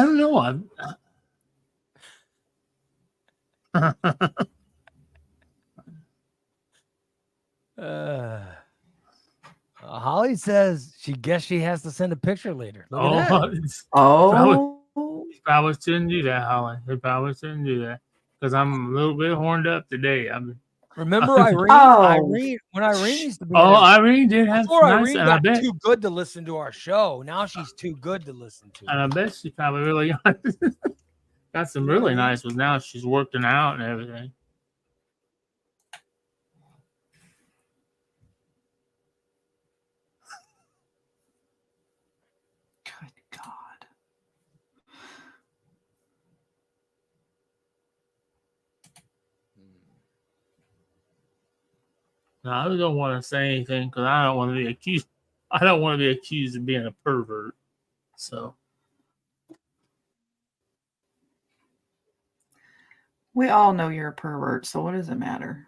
don't know. Holly says she guess she has to send a picture later. Probably shouldn't do that, Holly. They probably shouldn't do that because I'm a little bit horned up today. Remember Irene? When Irene used to be Irene did have before nice, Irene got too good to listen to our show. Now she's too good to listen to. And I bet she probably really got some really nice ones. Now she's working out and everything. Good God. No, I don't want to say anything because I don't want to be accused. I don't want to be accused of being a pervert. So we all know you're a pervert, so what does it matter?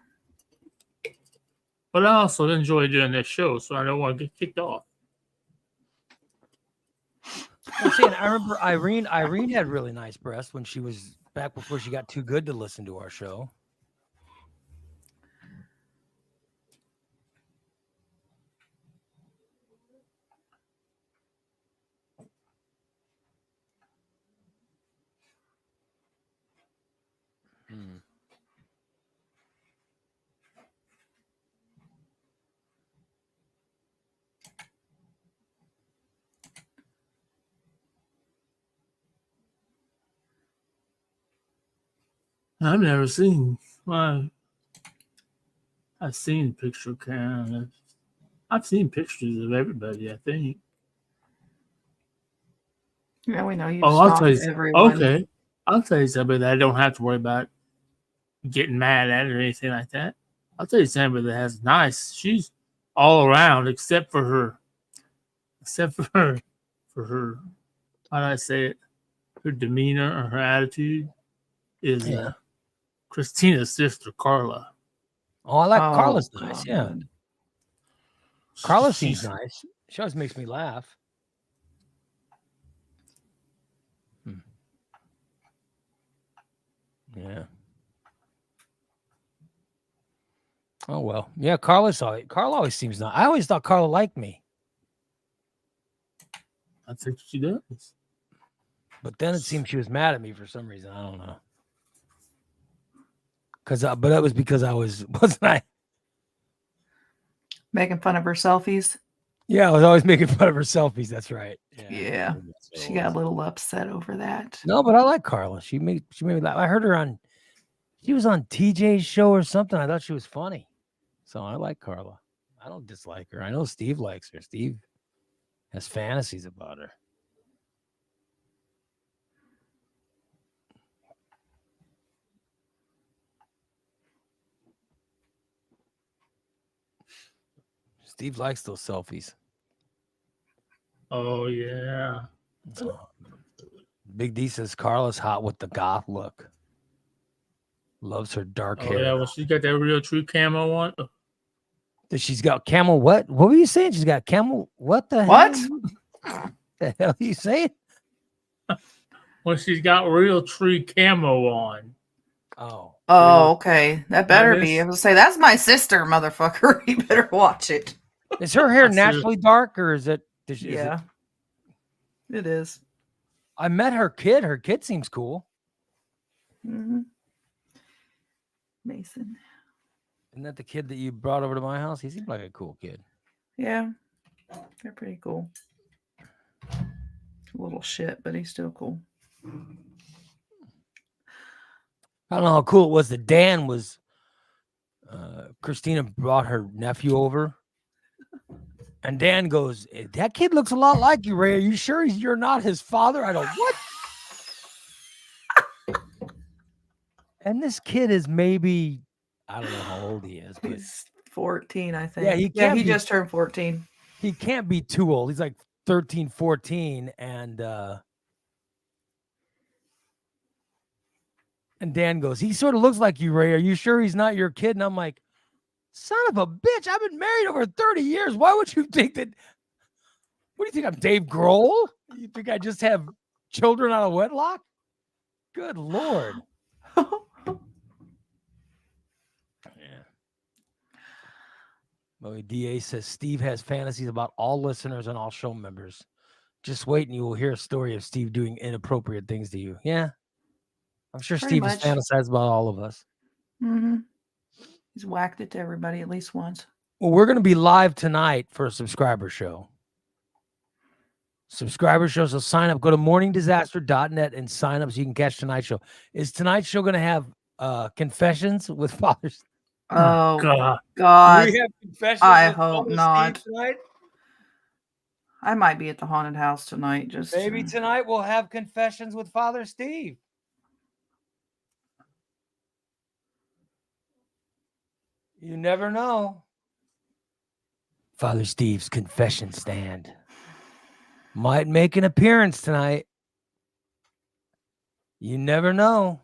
But I also enjoy doing this show, so I don't want to get kicked off. I'm saying, I remember Irene. Irene had really nice breasts when she was back before she got too good to listen to our show. I've never seen. Well, I've seen picture cam. I've seen pictures of everybody. I think. Yeah, we know you. I'll tell you. Everyone. Okay, I'll tell you somebody that I don't have to worry about getting mad at or anything like that. I'll tell you somebody that has nice. She's all around, except for her. How do I say it? Her demeanor or her attitude is Christina's sister, Carla. Oh, I like Carla's nice. God. Yeah, Carla seems nice. She always makes me laugh. Yeah. Oh well. Yeah, Carla always seems nice. I always thought Carla liked me. I think she does. But then it seemed she was mad at me for some reason. I don't know. But that was because wasn't I? Making fun of her selfies. Yeah, I was always making fun of her selfies. That's right. Yeah. That's what She it got a was. little upset over that. No, but I like Carla. She made me laugh. I heard her on. She was on TJ's show or something. I thought she was funny. So I like Carla. I don't dislike her. I know Steve likes her. Steve has fantasies about her. Steve likes those selfies. Oh yeah. Big D says Carla's hot with the goth look. Loves her dark Oh hair. yeah. Well, she got that real true camo on. She's got camel what? What were you saying? She's got camel what the What? hell? The hell are you saying? Well, she's got real true camo on. Oh. Oh, okay. That better be. I this- was gonna say that's my sister, motherfucker. You better watch it. Is her hair I see. naturally dark or is it? Yeah. It is. I met her kid. Her kid seems cool. Mm-hmm. Mason. Isn't that the kid that you brought over to my house? He seemed like a cool kid. Yeah. They're pretty cool. A little shit, but he's still cool. I don't know how cool it was that Dan was. Christina brought her nephew over, and Dan goes, "That kid looks a lot like you, Ray. Are you sure you're not his father?" I go, "What?" And this kid is maybe, I don't know how old he is, but He's 14, I think. Yeah, he can't he be- just turned 14. he can't be too old. He's like 13, 14, and Dan goes, "He sort of looks like you, Ray. Are you sure he's not your kid?" And I'm like, "Son of a bitch, I've been married over 30 years. Why would you think that? What do you think? I'm Dave Grohl? You think I just have children out of wedlock? Good Lord." Yeah. Moe DA says Steve has fantasies about all listeners and all show members. Just wait and you will hear a story of Steve doing inappropriate things to you. Yeah. I'm sure Pretty Steve has much. fantasized about all of us. Mm-hmm. He's whacked it to everybody at least once. Well, we're going to be live tonight for a subscriber show. Subscriber show. So sign up. Go to morningdisaster.net and sign up so you can catch tonight's show. Is tonight's show going to have confessions with fathers? Oh, God. God. Do we have confessions I with hope Father Steve not. tonight? I might be at the haunted house tonight. Just Maybe tonight we'll have confessions with Father Steve. You never know. Father Steve's confession stand might make an appearance tonight. You never know.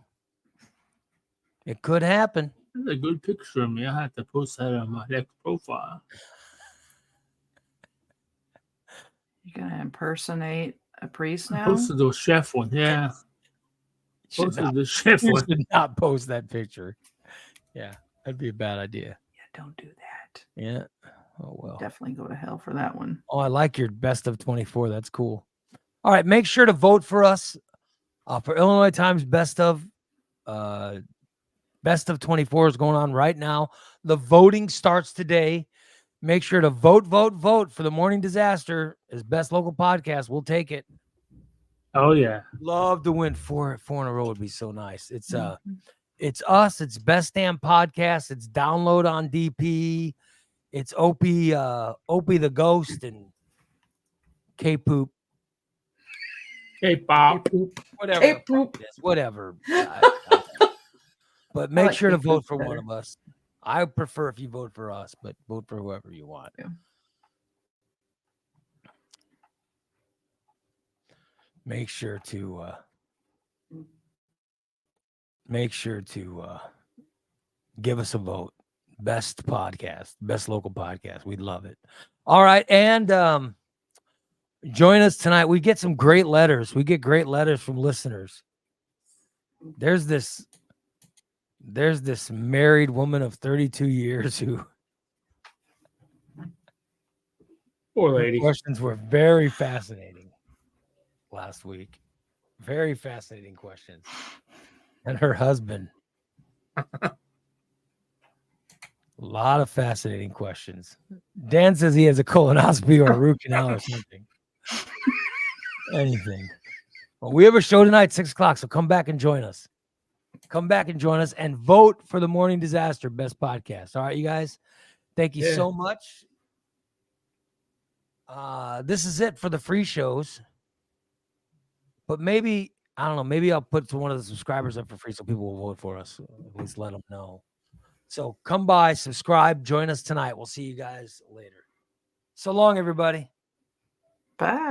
It could happen. That's a good picture of me. I have to post that on my next profile. You're gonna impersonate a priest I now? posted the chef one. Yeah. Should Posted not, the chef you one. should not post that picture. Yeah, that'd be a bad idea. Yeah, don't do that. Yeah. Oh, well. Definitely go to hell for that one. Oh, I like your best of 24. That's cool. All right. Make sure to vote for us for Illinois Times best of 24 is going on right now. The voting starts today. Make sure to vote for the Morning Disaster as best local podcast. We'll take it. Oh yeah. Love to win four in a row would be so nice. It's Mhm. it's us, it's Best Damn Podcast, it's Download on DP, it's Opie the Ghost and K-Poop. K-pop. Whatever. Hey, the fuck poop. it is, whatever. But make like sure to K-Poop vote for one better. of us. I prefer if you vote for us, but vote for whoever you want. Yeah. Make sure to give us a vote. Best podcast, best local podcast. We'd love it. All right. And join us tonight. We get some great letters. We get great letters from listeners. There's this married woman of 32 years who Poor her lady. questions were very fascinating last week. Very fascinating questions. And her husband A lot of fascinating questions. Dan says he has a colonoscopy or a root canal or something. Anything. Well, we have a show tonight, 6 o'clock. So come back and join us. Come back and join us and vote for the Morning Disaster Best Podcast. All right, you guys. Thank you so much. This is it for the free shows. But maybe, I don't know, maybe I'll put one of the subscribers up for free so people will vote for us. At least let them know. So come by, subscribe, join us tonight. We'll see you guys later. So long, everybody. Bye.